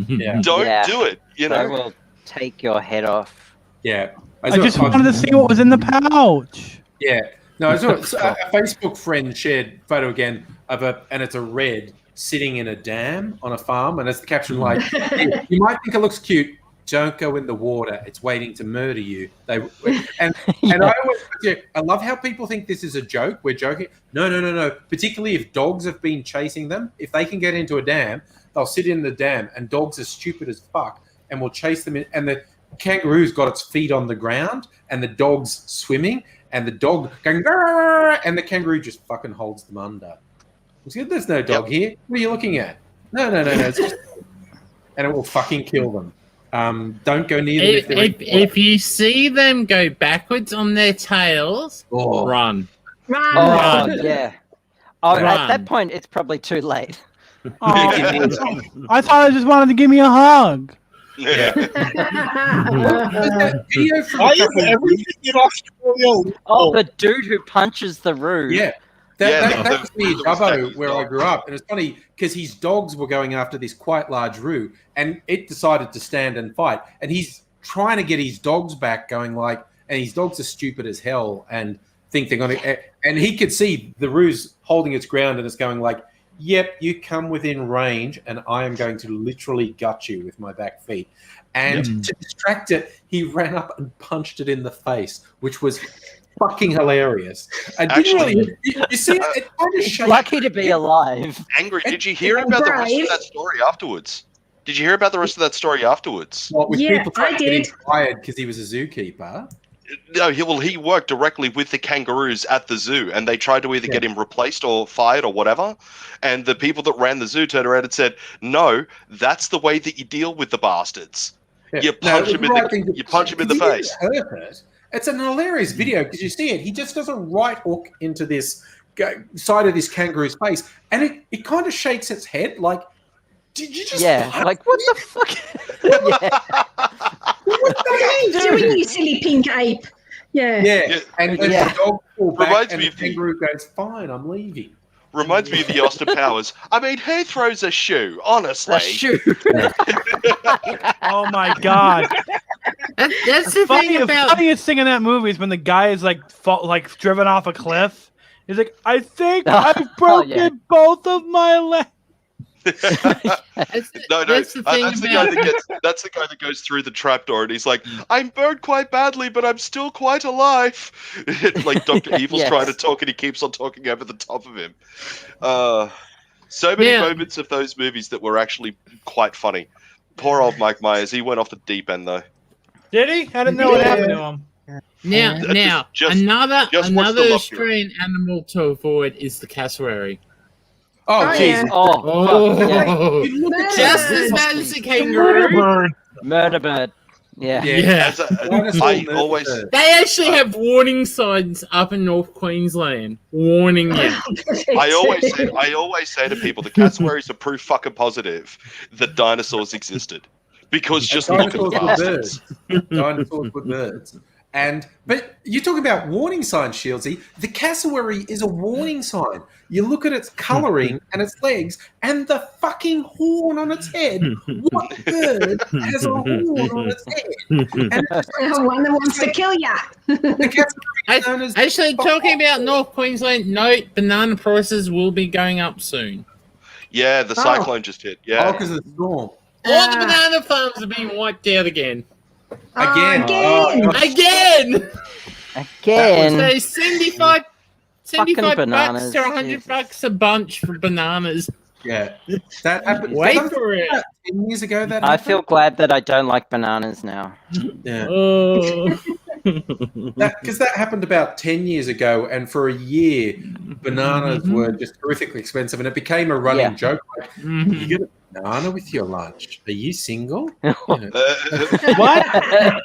Yeah. Don't Yeah. do it, you They know? will take your head off. Yeah. I just wanted to see what was in the pouch. Yeah. No, I saw a Facebook friend shared photo again of and it's a red sitting in a dam on a farm, and it's the caption like, "You might think it looks cute. Don't go in the water. It's waiting to murder you." And I always, I love how people think this is a joke. We're joking. No. Particularly if dogs have been chasing them, if they can get into a dam, they'll sit in the dam, and dogs are stupid as fuck and will chase them in. And the kangaroo's got its feet on the ground, and the dog's swimming, and the dog going, "Grrr," and the kangaroo just fucking holds them under. There's no dog here. What are you looking at? No. It's just, and it will fucking kill them. Don't go near them. If you see them go backwards on their tails, run. Run. Oh, yeah. Oh, at Run. that point, it's probably too late. Oh, I thought I just wanted to give me a hug. Yeah. Video from Why a is couple of everything in Australia? Oh, the dude who punches the roo. Yeah. Yeah, That's the- near the Dubbo, Scotty's where I dog. grew up. And it's funny because his dogs were going after this quite large roo, and it decided to stand and fight. And he's trying to get his dogs back, going like, and his dogs are stupid as hell and think they're going to. And he could see the roo's holding its ground, and it's going like, "Yep, you come within range, and I am going to literally gut you with my back feet." And to distract it, he ran up and punched it in the face, which was fucking hilarious. I didn't Actually- really, you see, it kind of shakes. Lucky to be alive. Angry, did you hear about the rest of that story afterwards? Did you hear about the rest of that story afterwards? What, with Yeah, people trying I to get him did. fired because he was a zookeeper. No, he worked directly with the kangaroos at the zoo, and they tried to either get him replaced or fired or whatever. And the people that ran the zoo turned around and said, "No, that's the way that you deal with the bastards. Yeah. You punch him in the face." Hurt it. It's an hilarious video because you see it. He just does a right hook into this side of this kangaroo's face, and it kind of shakes its head like, "Did you just?" Yeah, punch like what the fuck? Yeah. What are you doing, you silly pink ape? Yeah. Yeah, and the Yeah. dog pull back, Reminds and me the of the- kangaroo goes, "Fine, I'm leaving." Reminds me of the Austin Powers. I mean, who throws a shoe? Honestly, The shoe. Oh my god! That's the thing The about. funniest thing in that movie is when the guy is like driven off a cliff. He's like, "I think I've broken yeah. both of my legs." That's that's the the thing guy about. that's the guy that goes through the trapdoor, and he's like, "I'm burned quite badly, but I'm still quite alive." Like Dr. Evil's Yes. trying to talk, and he keeps on talking over the top of him. So many Yeah. moments of those movies that were actually quite funny. Poor old Mike Myers, he went off the deep end though. Did he? I didn't know what happened to him. Now, Just another watch the Locker. Australian animal to avoid is the cassowary. Oh, Oh, jeez. yeah. Oh, fuck, yeah. Just as bad as the kangaroo. Bird. Murder bird. Yeah. As I always, They actually have warning signs up in North Queensland warning you. I always say to people, the cassowaries are proof fucking positive that dinosaurs existed, because just look at the bastards. Dinosaurs were birds. But you talk about warning signs, Shieldsy. The cassowary is a warning sign. You look at its colouring and its legs and the fucking horn on its head. What bird has a horn on its head? And one that wants to kill ya. Actually, talking about North Queensland, note banana prices will be going up soon. Yeah, the cyclone just hit. Yeah. Oh, because of the storm. All the banana farms are being wiped out again. Again. So 75 bananas, bucks to $100 a bunch for bananas. Yeah. That happened. Wait for it. 10 years ago, that I happened. feel glad that I don't like bananas now. Yeah. Oh. Because that happened about 10 years ago, and for a year, bananas were just horrifically expensive, and it became a running joke. Like, you get a banana with your lunch. Are you single? What? I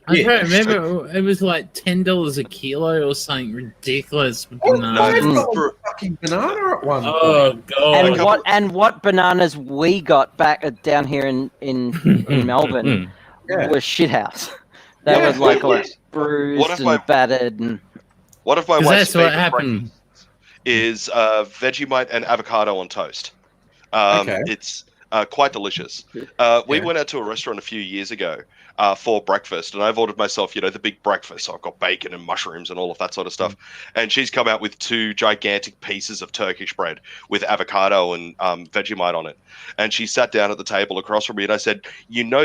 can't remember. It was like $10 a kilo or something ridiculous for bananas. For a fucking banana at one point. Oh god! And what bananas we got back down here in Melbourne were shithouse. They were like bruised and battered. And one of my wife's that's what favorite happened. Is Vegemite and avocado on toast. It's quite delicious. We went out to a restaurant a few years ago for breakfast, and I've ordered myself, the big breakfast. So I've got bacon and mushrooms and all of that sort of stuff. And she's come out with 2 gigantic pieces of Turkish bread with avocado and Vegemite on it. And she sat down at the table across from me, and I said,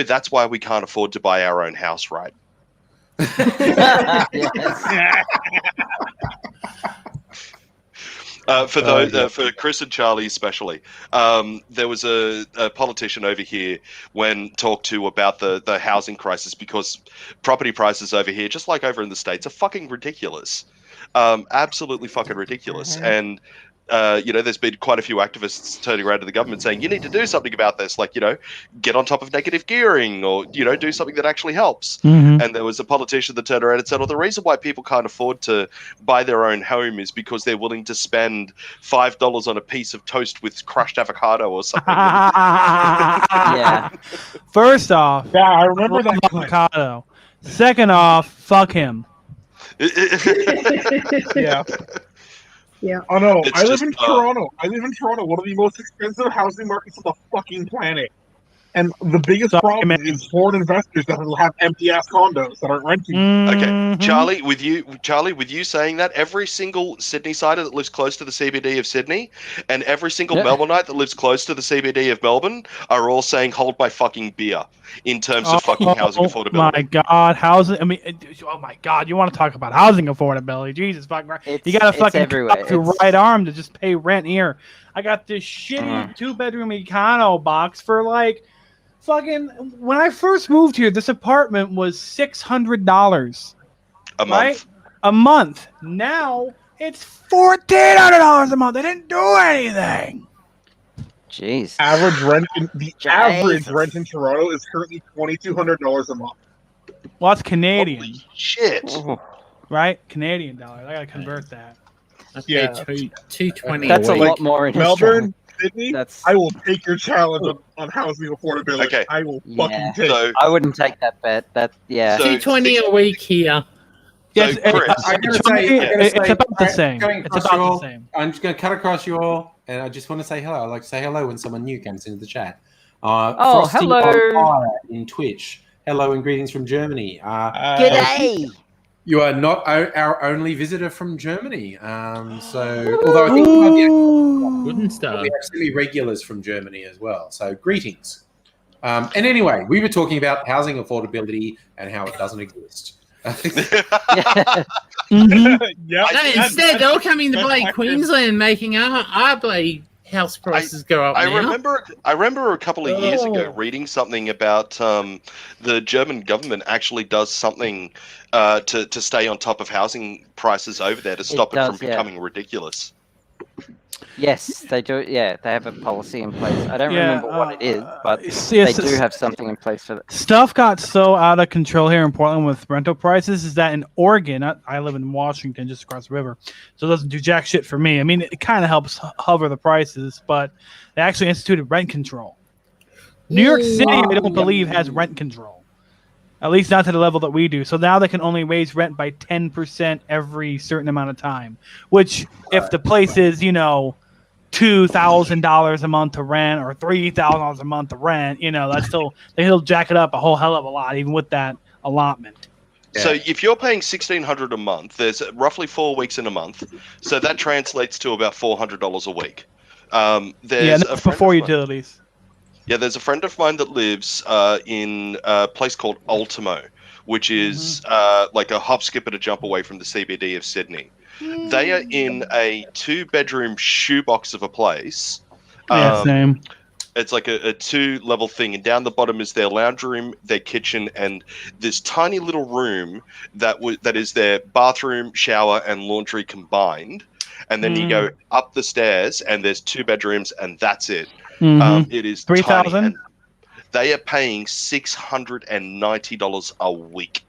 that's why we can't afford to buy our own house, right? For Chris and Charlie especially, there was a politician over here when talked to about the housing crisis, because property prices over here, just like over in the States, are fucking ridiculous. Absolutely fucking ridiculous. And there's been quite a few activists turning around to the government saying, you need to do something about this, like, get on top of negative gearing, or, do something that actually helps. And there was a politician that turned around and said, well, the reason why people can't afford to buy their own home is because they're willing to spend $5 on a piece of toast with crushed avocado or something. yeah. First off, I remember that avocado. Second off, fuck him. Yeah. Yeah. Oh no, I live in Toronto. One of the most expensive housing markets on the fucking planet. And the biggest problem is foreign investors that will have empty ass condos that aren't renting. Okay, Charlie, with you saying that, every single Sydney-sider that lives close to the CBD of Sydney, and every single Melbourneite that lives close to the CBD of Melbourne, are all saying, "Hold my fucking beer," in terms of fucking housing affordability. Oh my god, housing! I mean, oh my god, you want to talk about housing affordability? Jesus fucking Christ! You got to fucking cut off your right arm to just pay rent here. I got this shitty 2-bedroom Econo box for like. Fucking, when I first moved here, this apartment was $600 a month. A month. Now it's $1,400 a month. They didn't do anything. Jeez. Average rent in Toronto is currently $2,200 a month. Well, that's Canadian. Holy shit. Right? Canadian dollars. I gotta convert that. Okay, $220. That's a lot more in Melbourne. Sydney, I will take your challenge on housing affordability. Okay. I will fucking take it. I wouldn't take that bet. $220 a week here. Yes, it's about the same. It's about the same. I'm just going to cut across you all, and I just want to say hello. I like to say hello when someone new comes into the chat. Frosty hello. on Fire in Twitch. Hello and greetings from Germany. G'day. You are not our only visitor from Germany. Although I think we have semi-regulars from Germany as well. So greetings. And anyway, we were talking about housing affordability and how it doesn't exist. Instead, they're all coming to play Queensland, making our play house prices go up. I remember a couple of years ago reading something about the German government actually does something to stay on top of housing prices over there to stop it from becoming ridiculous. Yes, they do. Yeah, they have a policy in place. I don't remember what it is, but yes, they do have something in place for that. Stuff got so out of control here in Portland with rental prices is that in Oregon, I live in Washington, just across the river, so it doesn't do jack shit for me. I mean, it kind of helps hover the prices, but they actually instituted rent control. New York City, I don't believe, has rent control. At least not to the level that we do. So now they can only raise rent by 10% every certain amount of time, which if the place is, you know, $2,000 a month to rent or $3,000 a month to rent, you know, that's still, they'll jack it up a whole hell of a lot, even with that allotment. So if you're paying $1,600 a month, there's roughly 4 weeks in a month. So that translates to about $400 a week. There's that's before utilities. Yeah, there's a friend of mine that lives in a place called Ultimo, which is like a hop, skip, and a jump away from the CBD of Sydney. They are in a 2-bedroom shoebox of a place. Same. It's like a 2-level thing, and down the bottom is their lounge room, their kitchen, and this tiny little room that is their bathroom, shower, and laundry combined. And then you go up the stairs, and there's 2 bedrooms, and that's it. It is $3,000. They are paying $690 a week.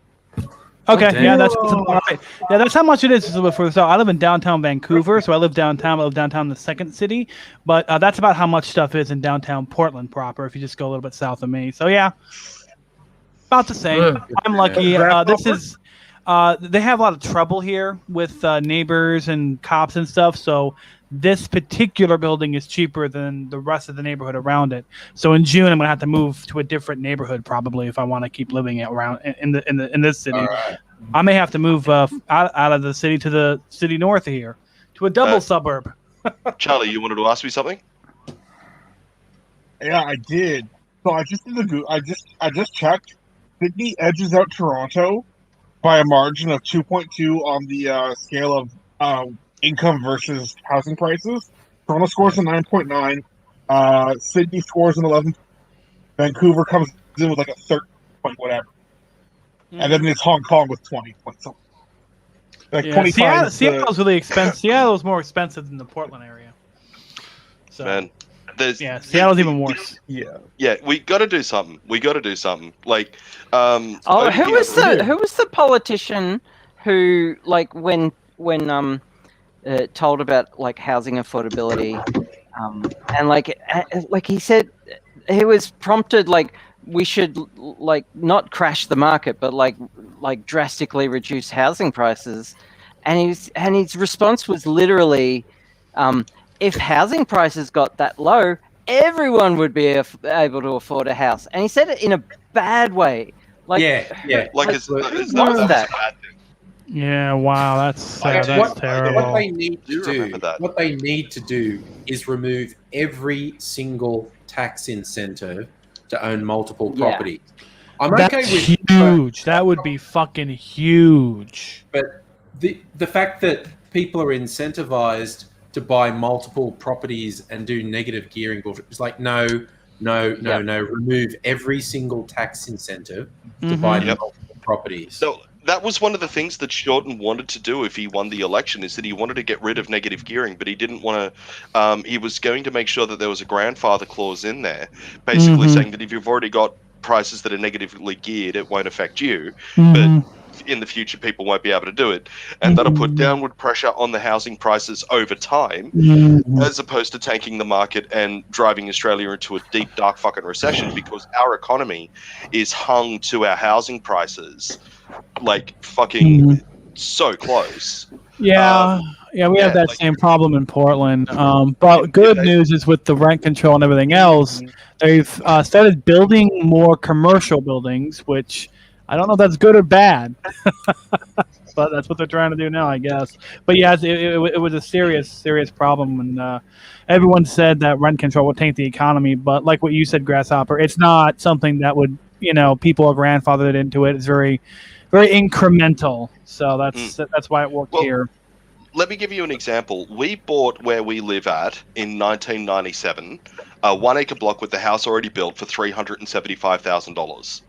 Okay, that's all right. Yeah, that's how much it is for the. I live in downtown Vancouver, so I live downtown. I live downtown, the second city, but that's about how much stuff is in downtown Portland proper. If you just go a little bit south of me, so yeah, about the same. I'm lucky. This is. They have a lot of trouble here with neighbors and cops and stuff. So this particular building is cheaper than the rest of the neighborhood around it. So in June, I'm gonna have to move to a different neighborhood probably if I want to keep living around in this city. Right. I may have to move out of the city to the city north of here to a double suburb. Charlie, you wanted to ask me something? Yeah, I did. So I just did I just checked. Sydney edges out Toronto by a margin of 2.2 on the scale of income versus housing prices. Toronto scores a 9.9. Sydney scores an 11. Vancouver comes in with like a 13 point whatever. And then it's Hong Kong with 20 points. Like 25. Seattle's really expensive. Seattle's more expensive than the Portland area. So. Man. Seattle's even worse. Yeah, we got to do something. Like, who was the politician who, like, when told about like housing affordability, and like he said, he was prompted like we should like not crash the market, but like drastically reduce housing prices, and his response was literally. If housing prices got that low, everyone would be able to afford a house. And he said it in a bad way. Like, like it's not that bad thing. Yeah, wow, that's terrible. What they need to do is remove every single tax incentive to own multiple properties. I'm That's okay with huge. That would be fucking huge. But the fact that people are incentivized to buy multiple properties and do negative gearing bullshit. It's like, no. Remove every single tax incentive to buy multiple properties. So that was one of the things that Shorten wanted to do if he won the election, is that he wanted to get rid of negative gearing, but he didn't want to. He was going to make sure that there was a grandfather clause in there, basically saying that if you've already got prices that are negatively geared, it won't affect you. But in the future, people won't be able to do it, and that'll put downward pressure on the housing prices over time, as opposed to tanking the market and driving Australia into a deep, dark fucking recession, because our economy is hung to our housing prices, like fucking so close. We have that same problem in Portland. But good news is with the rent control and everything else, they've started building more commercial buildings, which I don't know if that's good or bad, but that's what they're trying to do now, I guess. But yeah, it was a serious problem, and everyone said that rent control would taint the economy. But like what you said, Grasshopper, it's not something that would, people have grandfathered into it. It's very, very incremental. So that's why it worked here. Let me give you an example. We bought where we live at in 1997, a 1 acre block with the house already built for $375,000.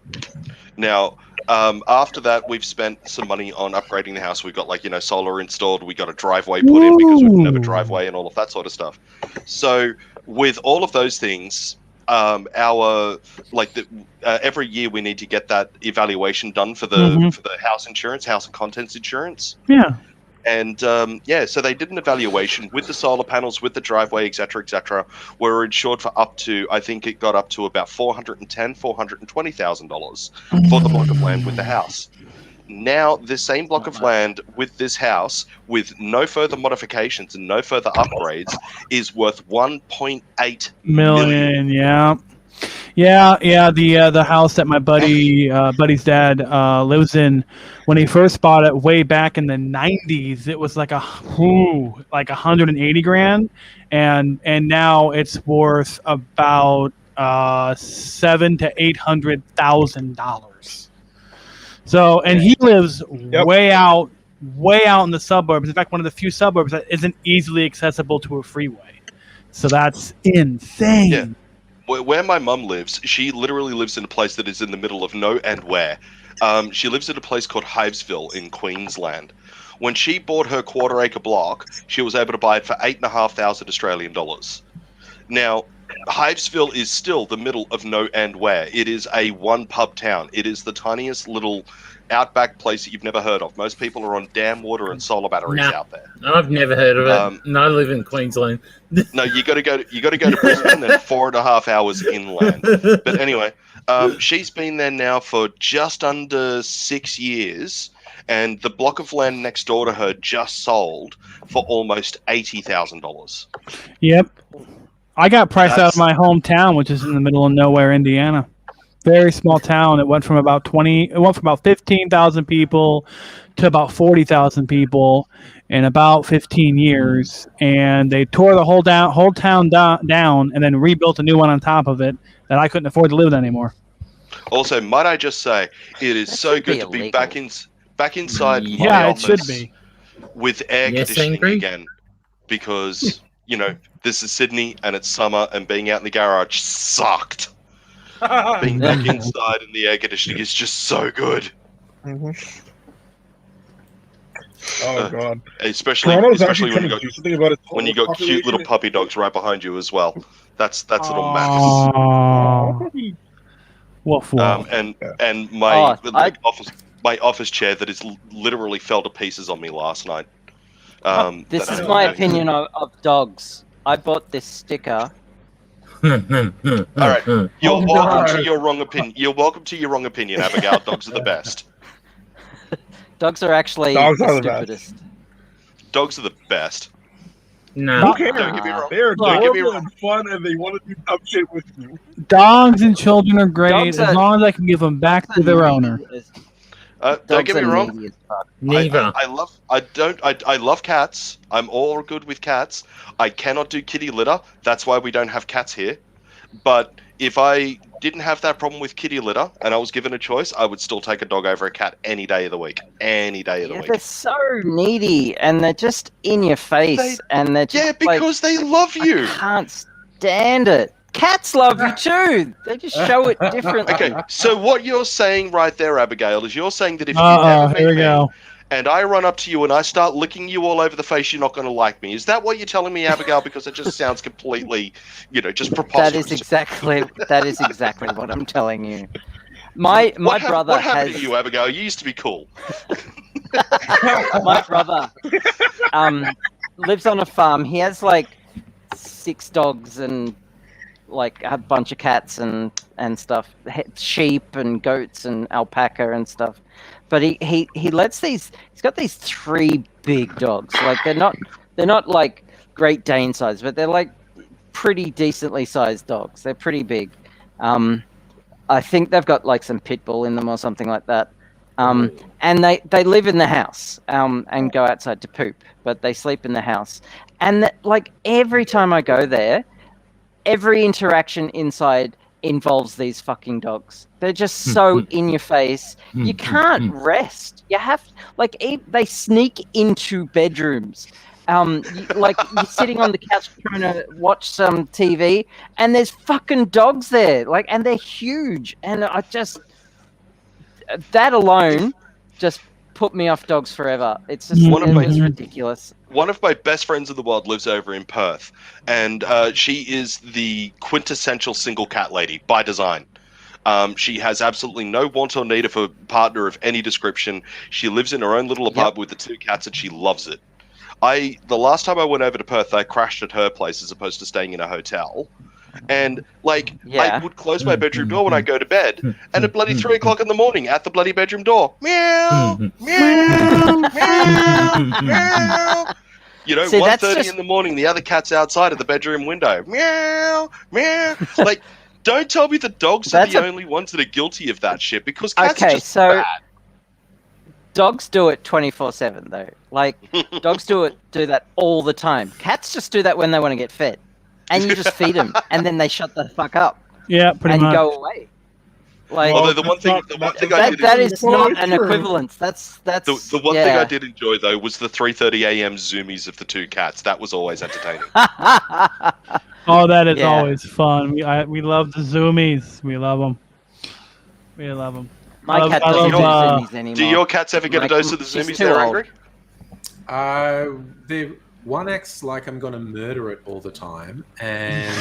Now, After that, we've spent some money on upgrading the house. We've got solar installed. We got a driveway put in because we didn't have a driveway and all of that sort of stuff. So with all of those things, every year we need to get that evaluation done for the house insurance, house and contents insurance. Yeah. And so they did an evaluation with the solar panels, with the driveway, etc. We were insured for up to, I think it got up to about $420,000 for the block of land with the house. Now, this same block of land with this house, with no further modifications and no further upgrades, is worth $1.8 million. Yeah. The house that my buddy's dad lives in, when he first bought it way back in the 90s, it was like 180 grand, and now it's worth about $700,000 to $800,000. So, and he lives way out in the suburbs. In fact, one of the few suburbs that isn't easily accessible to a freeway. So that's insane. Yeah. Where my mum lives, she literally lives in a place that is in the middle of no and where. She lives in a place called Hivesville in Queensland. When she bought her quarter-acre block, she was able to buy it for $8,500 Australian dollars. Now, Hivesville is still the middle of no and where. It is a one-pub town. It is the tiniest little outback place that you've never heard of. Most people are on dam water and solar batteries out there. I've never heard of it. I live in Queensland. No, you got to go to Brisbane and 4.5 hours inland. But anyway, she's been there now for just under 6 years, and the block of land next door to her just sold for almost $80,000. Yep. I got priced out of my hometown, which is in the middle of nowhere, Indiana. Very small town. It went from about 15,000 people to about 40,000 people in about 15 years, and they tore the whole town down, and then rebuilt a new one on top of it that I couldn't afford to live in anymore. Also, might I just say, it is so good to be back inside my office. It should be with air conditioning again, because this is Sydney and it's summer, and being out in the garage sucked. Being back inside in the air conditioning is just so good. Mm-hmm. Oh god! Especially when you got cute little puppy dogs right behind you as well. That's little Max. Woof woof. And my office chair that is literally fell to pieces on me last night. This is my opinion of dogs. I bought this sticker. All right, you're welcome to your wrong opinion. You're welcome to your wrong opinion, Abigail. Dogs are the best. Dogs are actually the stupidest. Dogs are the best. No, don't get me wrong. They're adorable and fun, and they want to do dumb shit with you. Dogs and children are great as long as I can give them back to their owner. Don't get me wrong. Neither. I love cats. I'm all good with cats. I cannot do kitty litter. That's why we don't have cats here. But if I didn't have that problem with kitty litter and I was given a choice, I would still take a dog over a cat any day of the week. Any day of the week. They're so needy, and they're just in your face, and they're just because they love you. I can't stand it. Cats love you too. They just show it differently. Okay, so what you're saying right there, Abigail, is you're saying that if you ever meet me and I run up to you and I start licking you all over the face, you're not going to like me. Is that what you're telling me, Abigail? Because it just sounds completely, just preposterous. That is exactly what I'm telling you. My brother What happened to you, Abigail? You used to be cool. My brother lives on a farm. He has 6 dogs and a bunch of cats and stuff, sheep and goats and alpaca and stuff. But he lets he's got these 3 big dogs. They're not like Great Dane size, but they're pretty decently sized dogs. They're pretty big. I think they've got some pit bull in them or something like that. And they live in the house and go outside to poop, but they sleep in the house. And every time I go there, every interaction inside involves these fucking dogs. They're just so in your face. You can't rest. You have they sneak into bedrooms. You're sitting on the couch trying to watch some TV, and there's fucking dogs there. And they're huge. And that alone just put me off dogs forever. It's just ridiculous. One of my best friends in the world lives over in Perth, and she is the quintessential single cat lady by design. She has absolutely no want or need of a partner of any description. She lives in her own little apartment with the 2 cats, and she loves it. The last time I went over to Perth, I crashed at her place as opposed to staying in a hotel. And I would close my bedroom door when I go to bed, and at bloody 3 o'clock in the morning, at the bloody bedroom door, meow, meow, meow, meow. You know, 1:30 in the morning, the other cat's outside of the bedroom window, meow, meow. Like, don't tell me the dogs are the only ones that are guilty of that shit, because cats are just bad. Dogs do it 24/7 though. Like, dogs do that all the time. Cats just do that when they want to get fed. And you just feed them, and then they shut the fuck up. Yeah, pretty much. And go away. Like, although the one thing I did that is not an equivalence. That's the one thing I did enjoy though was the 3:30 a.m. zoomies of the 2 cats. That was always entertaining. Oh, that is always fun. We love the zoomies. We love them. We love them. My cat doesn't do zoomies anymore. Do your cats ever get a dose of the zoomies there, Angry? One acts like I'm going to murder it all the time, and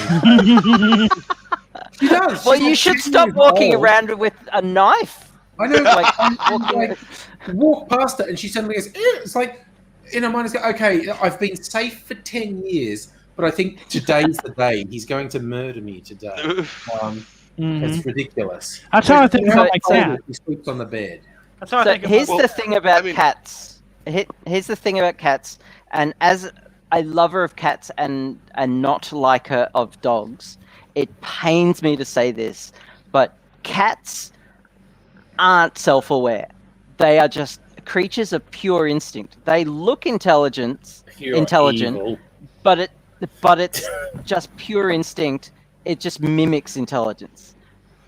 she does. Well, you should stop walking around with a knife. I know, like walk past it, and she suddenly goes, it's like, in her mind, it's like, okay, I've been safe for 10 years, but I think today's the day. He's going to murder me today. It's ridiculous. That's how I think about my cat. He sleeps on the bed. That's how I think here's the thing about cats. Here's the thing about cats. And as a lover of cats and not liker of dogs, it pains me to say this, but cats aren't self-aware. They are just creatures of pure instinct. They look intelligent, Evil. but it's just pure instinct. It just mimics intelligence.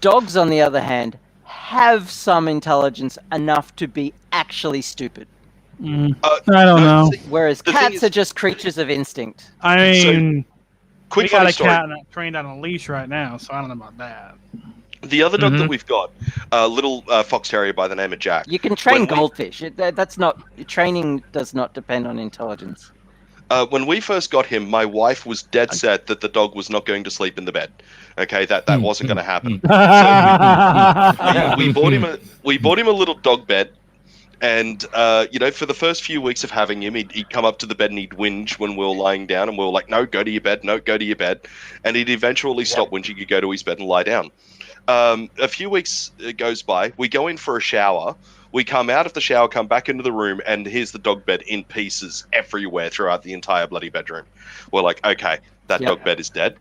Dogs, on the other hand, have some intelligence enough to be actually stupid. I don't know. Whereas cats are just creatures of instinct. I mean, quick we got funny a story. cat trained on a leash right now, so I don't know about that. The other dog that we've got, a little fox terrier by the name of Jack. You can train goldfish. That's not training. Does not depend on intelligence. When we first got him, my wife was dead set that the dog was not going to sleep in the bed. Okay, that wasn't going to happen. So we bought him a little dog bed. And, for the first few weeks of having him, he'd come up to the bed and he'd whinge when we were lying down. And we were like, no, go to your bed. No, go to your bed. And he'd eventually stop whinging. He'd go to his bed and lie down. A few weeks goes by. We go in for a shower. We come out of the shower, come back into the room, and here's the dog bed in pieces everywhere throughout the entire bloody bedroom. We're like, okay, that dog bed is dead.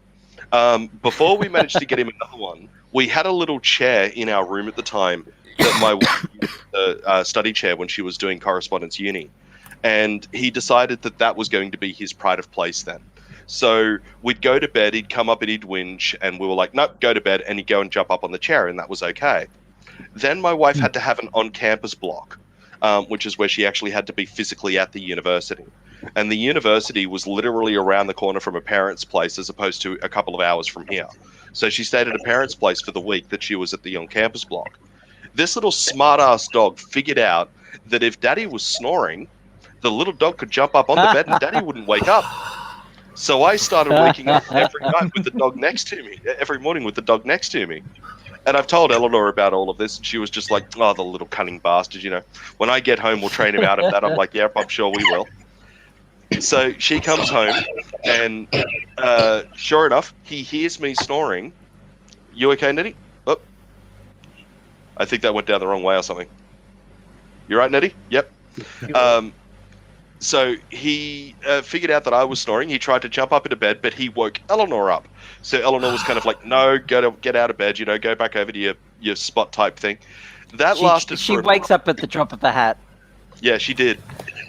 Before we managed to get him another one, we had a little chair in our room at the time that my wife used the study chair when she was doing correspondence uni. And he decided that was going to be his pride of place then. So we'd go to bed, he'd come up and he'd whinge, and we were like, nope, go to bed, and he'd go and jump up on the chair, and that was okay. Then my wife had to have an on-campus block, which is where she actually had to be physically at the university. And the university was literally around the corner from a parent's place as opposed to a couple of hours from here. So she stayed at a parent's place for the week that she was at the on-campus block. This little smart-ass dog figured out that if Daddy was snoring, the little dog could jump up on the bed and Daddy wouldn't wake up. So I started waking up every night with the dog next to me, every morning with the dog next to me. And I've told Eleanor about all of this, and she was just like, oh, the little cunning bastard, When I get home, we'll train him out of that. I'm like, yep, I'm sure we will. So she comes home, and sure enough, he hears me snoring. You okay, Nettie? Oh, I think that went down the wrong way or something. You right, Nettie? Yep. So he figured out that I was snoring. He tried to jump up into bed, but he woke Eleanor up. So Eleanor was kind of like, no, get out of bed, go back over to your spot type thing. That lasted She wakes up at the drop of a hat. Yeah, she did.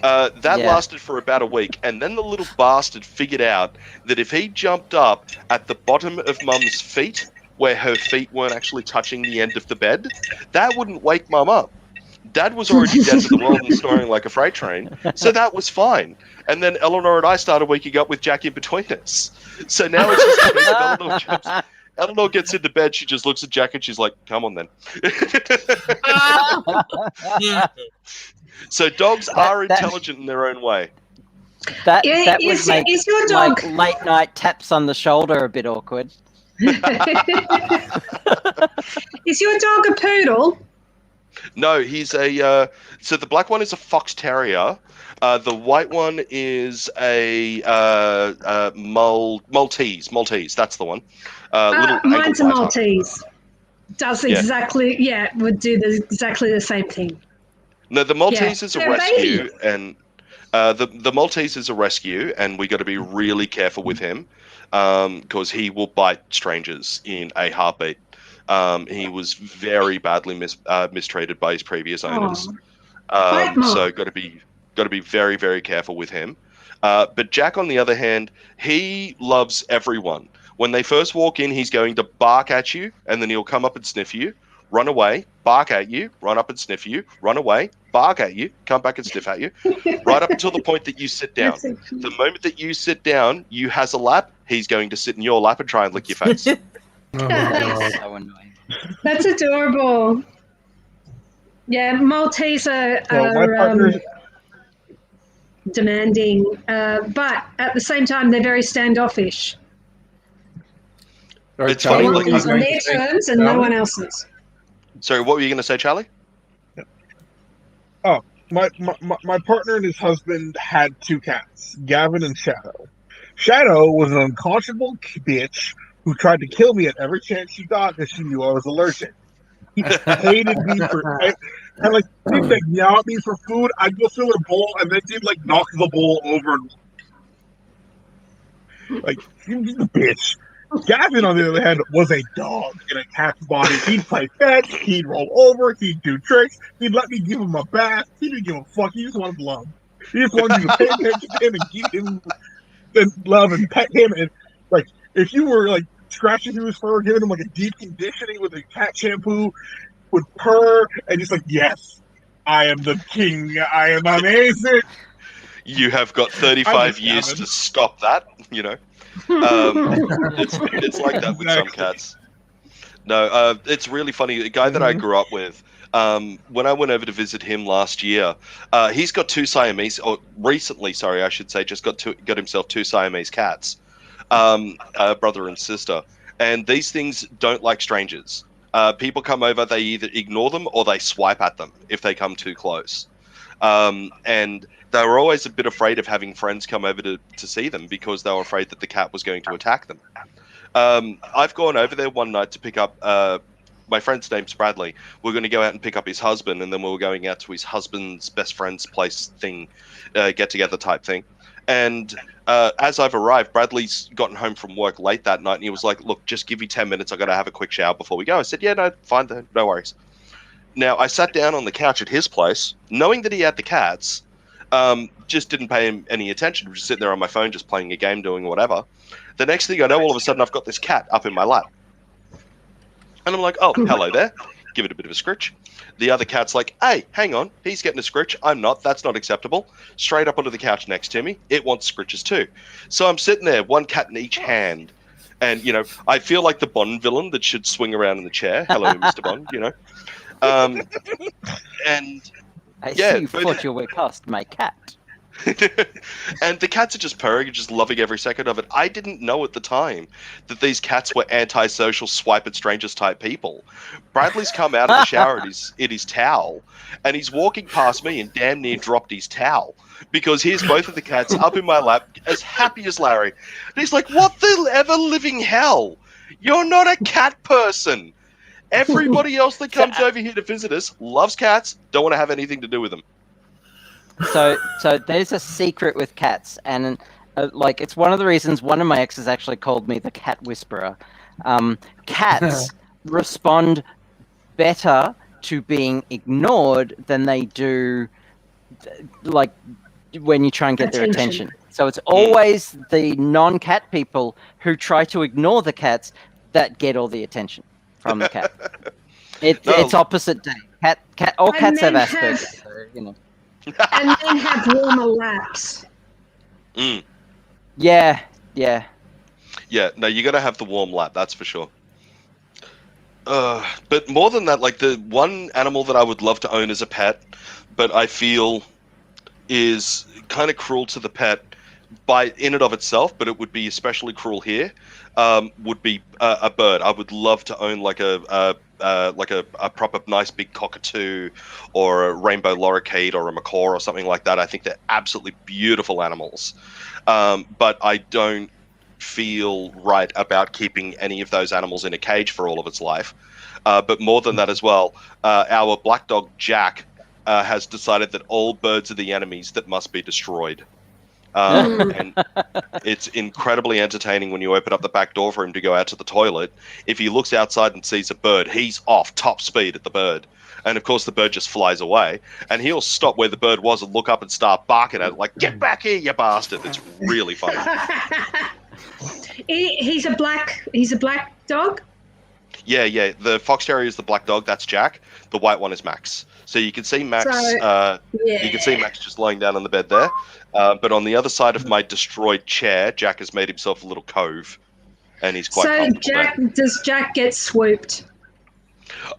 That lasted for about a week, and then the little bastard figured out that if he jumped up at the bottom of Mum's feet, where her feet weren't actually touching the end of the bed, that wouldn't wake Mum up. Dad was already dead to the world and snoring like a freight train, so that was fine. And then Eleanor and I started waking up with Jack in between us. So now it's just Eleanor Eleanor gets into bed. She just looks at Jack and she's like, "Come on, then." So dogs are intelligent in their own way. That Yeah, would make is your dog- like late night taps on the shoulder a bit awkward. Is your dog a poodle? No, he's a. So the black one is a fox terrier. The white one is a Maltese. Maltese, that's the one. Little Mine's a ankle biter. Maltese. Does exactly, would do exactly the same thing. No, the Maltese is a They're rescue, baby. and the Maltese is a rescue, and we got to be really careful with him because he will bite strangers in a heartbeat. He was very badly mistreated by his previous owners, so got to be very, very careful with him. But Jack, on the other hand, he loves everyone. When they first walk in, he's going to bark at you, and then he'll come up and sniff you, run away, bark at you, run up and sniff you, run away, bark at you, come back and sniff at you, right up until the point that you sit down. The moment that you sit down, you has a lap, he's going to sit in your lap and try and lick your face. So annoying. That's adorable. Yeah, Maltese are my partner, demanding, but at the same time, they're very standoffish. Sorry, It's They funny, Charlie, want what things were on you their going to say? terms and no one else's. Sorry, what were you going to say, Charlie? my partner and his husband had two cats, Gavin and Shadow. Shadow was an unconscionable bitch who tried to kill me at every chance she got because she knew I was allergic. He hated me for and like he'd like meow at me for food. I'd go fill her bowl and then he'd like knock the bowl over and like he's a bitch. Gavin, on the other hand, was a dog in a cat's body. He'd play fetch, he'd roll over, he'd do tricks, he'd let me give him a bath. He didn't give a fuck. He just wanted love. He just wanted you to pay attention to him and give him love and pet him. And like, if you were like scratching through his fur, giving him like a deep conditioning with a cat shampoo, would purr and just like, yes, I am the king. I am amazing. You have got 35 years to stop that, you know. It's like that with some cats. No, it's really funny. The guy that I grew up with, when I went over to visit him last year, he's got two Siamese, or recently, sorry, I should say, just got himself two Siamese cats, brother and sister. And these things don't like strangers. People come over, they either ignore them or they swipe at them if they come too close. And they were always a bit afraid of having friends come over to see them because they were afraid that the cat was going to attack them. I've gone over there one night to pick up, my friend's name's Bradley. We're going to go out and pick up his husband, and then we were going out to his husband's best friend's place thing, get-together type thing. And as I've arrived, Bradley's gotten home from work late that night, and he was like, look, just give me 10 minutes. I've got to have a quick shower before we go. I said, yeah, no, fine, no worries. Now, I sat down on the couch at his place, knowing that he had the cats, just didn't pay him any attention, just sitting there on my phone, just playing a game, doing whatever. The next thing I know, all of a sudden, I've got this cat up in my lap. And I'm like, oh, hello there. Give it a bit of a scritch. The other cat's like, hey, hang on. He's getting a scritch. I'm not. That's not acceptable. Straight up onto the couch next to me. It wants scritches too. So I'm sitting there, one cat in each hand. And, you know, I feel like the Bond villain that should swing around in the chair. Hello, Mr. Bond, you know. And I yeah, see you thought you were past my cat. and the cats are just purring and just loving every second of it. I didn't know at the time that these cats were antisocial, swipe at strangers type people. Bradley's come out of the shower in his towel, and he's walking past me and damn near dropped his towel because here's both of the cats up in my lap, as happy as Larry. And he's like, "What the ever living hell? You're not a cat person." Everybody else that comes over here to visit us loves cats, don't want to have anything to do with them. So there's a secret with cats, and like it's one of the reasons one of my exes actually called me the cat whisperer. Cats respond better to being ignored than they do like when you try and get their attention. So it's always the non-cat people who try to ignore the cats that get all the attention from the cat. It's opposite day. All cats have Asperger's, so, you know. And then have warmer laps. Yeah. Yeah, no, you got to have the warm lap, that's for sure. But more than that, like the one animal that I would love to own as a pet, but I feel is kind of cruel to the pet in and of itself, but it would be especially cruel here, would be a bird. I would love to own like a proper nice big cockatoo or a rainbow lorikeet or a macaw or something like that. I think they're absolutely beautiful animals. But I don't feel right about keeping any of those animals in a cage for all of its life. But more than that as well, our black dog Jack has decided that all birds are the enemies that must be destroyed. And it's incredibly entertaining when you open up the back door for him to go out to the toilet. If he looks outside and sees a bird, he's off top speed at the bird. And of course the bird just flies away, and he'll stop where the bird was and look up and start barking at it like, "Get back here, you bastard." It's really funny. He's a black dog. Yeah. The fox terrier is the black dog. That's Jack. The white one is Max. So you can see Max. You can see Max just lying down on the bed there. But on the other side of my destroyed chair, Jack has made himself a little cove, and he's quite comfortable there. Does Jack get swooped?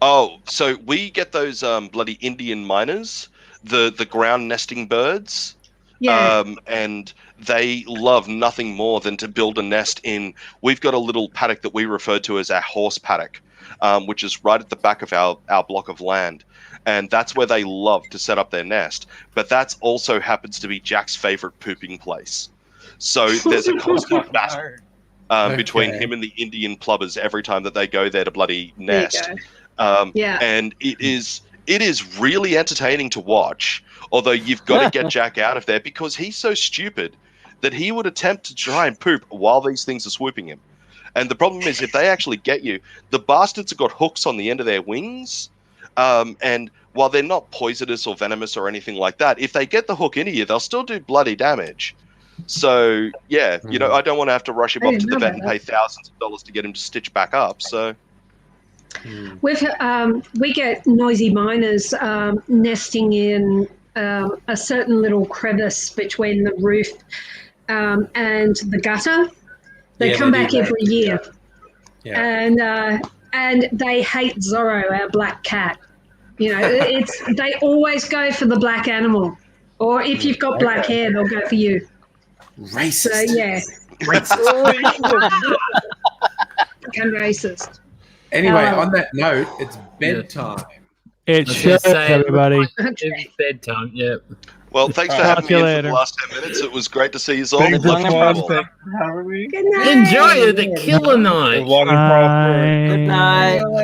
Oh, so we get those bloody Indian miners, the ground nesting birds. Yeah. And they love nothing more than to build a nest in. We've got a little paddock that we refer to as our horse paddock, which is right at the back of our block of land. And that's where they love to set up their nest. But that's also happens to be Jack's favorite pooping place. So there's a constant battle between him and the Indian plubbers every time that they go there to bloody nest. And it is really entertaining to watch. Although you've got to get Jack out of there because he's so stupid that he would attempt to try and poop while these things are swooping him. And the problem is, if they actually get you, the bastards have got hooks on the end of their wings. And while they're not poisonous or venomous or anything like that, if they get the hook into you, they'll still do bloody damage. So, yeah, I don't want to have to rush him off to the vet and pay thousands of dollars to get him to stitch back up. So, we get noisy miners nesting in a certain little crevice between the roof and the gutter. They come back every year. Yeah. And they hate Zorro, our black cat. They always go for the black animal. Or if you've got black hair, they'll go for you. Racist. So, yeah. Racist. And racist. Anyway, on that note, it's bedtime. It's sure, everybody. It's bedtime, yep. Well, thanks for having me in for the last 10 minutes. It was great to see you all. Thanks for having me. Good night. Enjoy the killer night. Long and prosperous. Good night.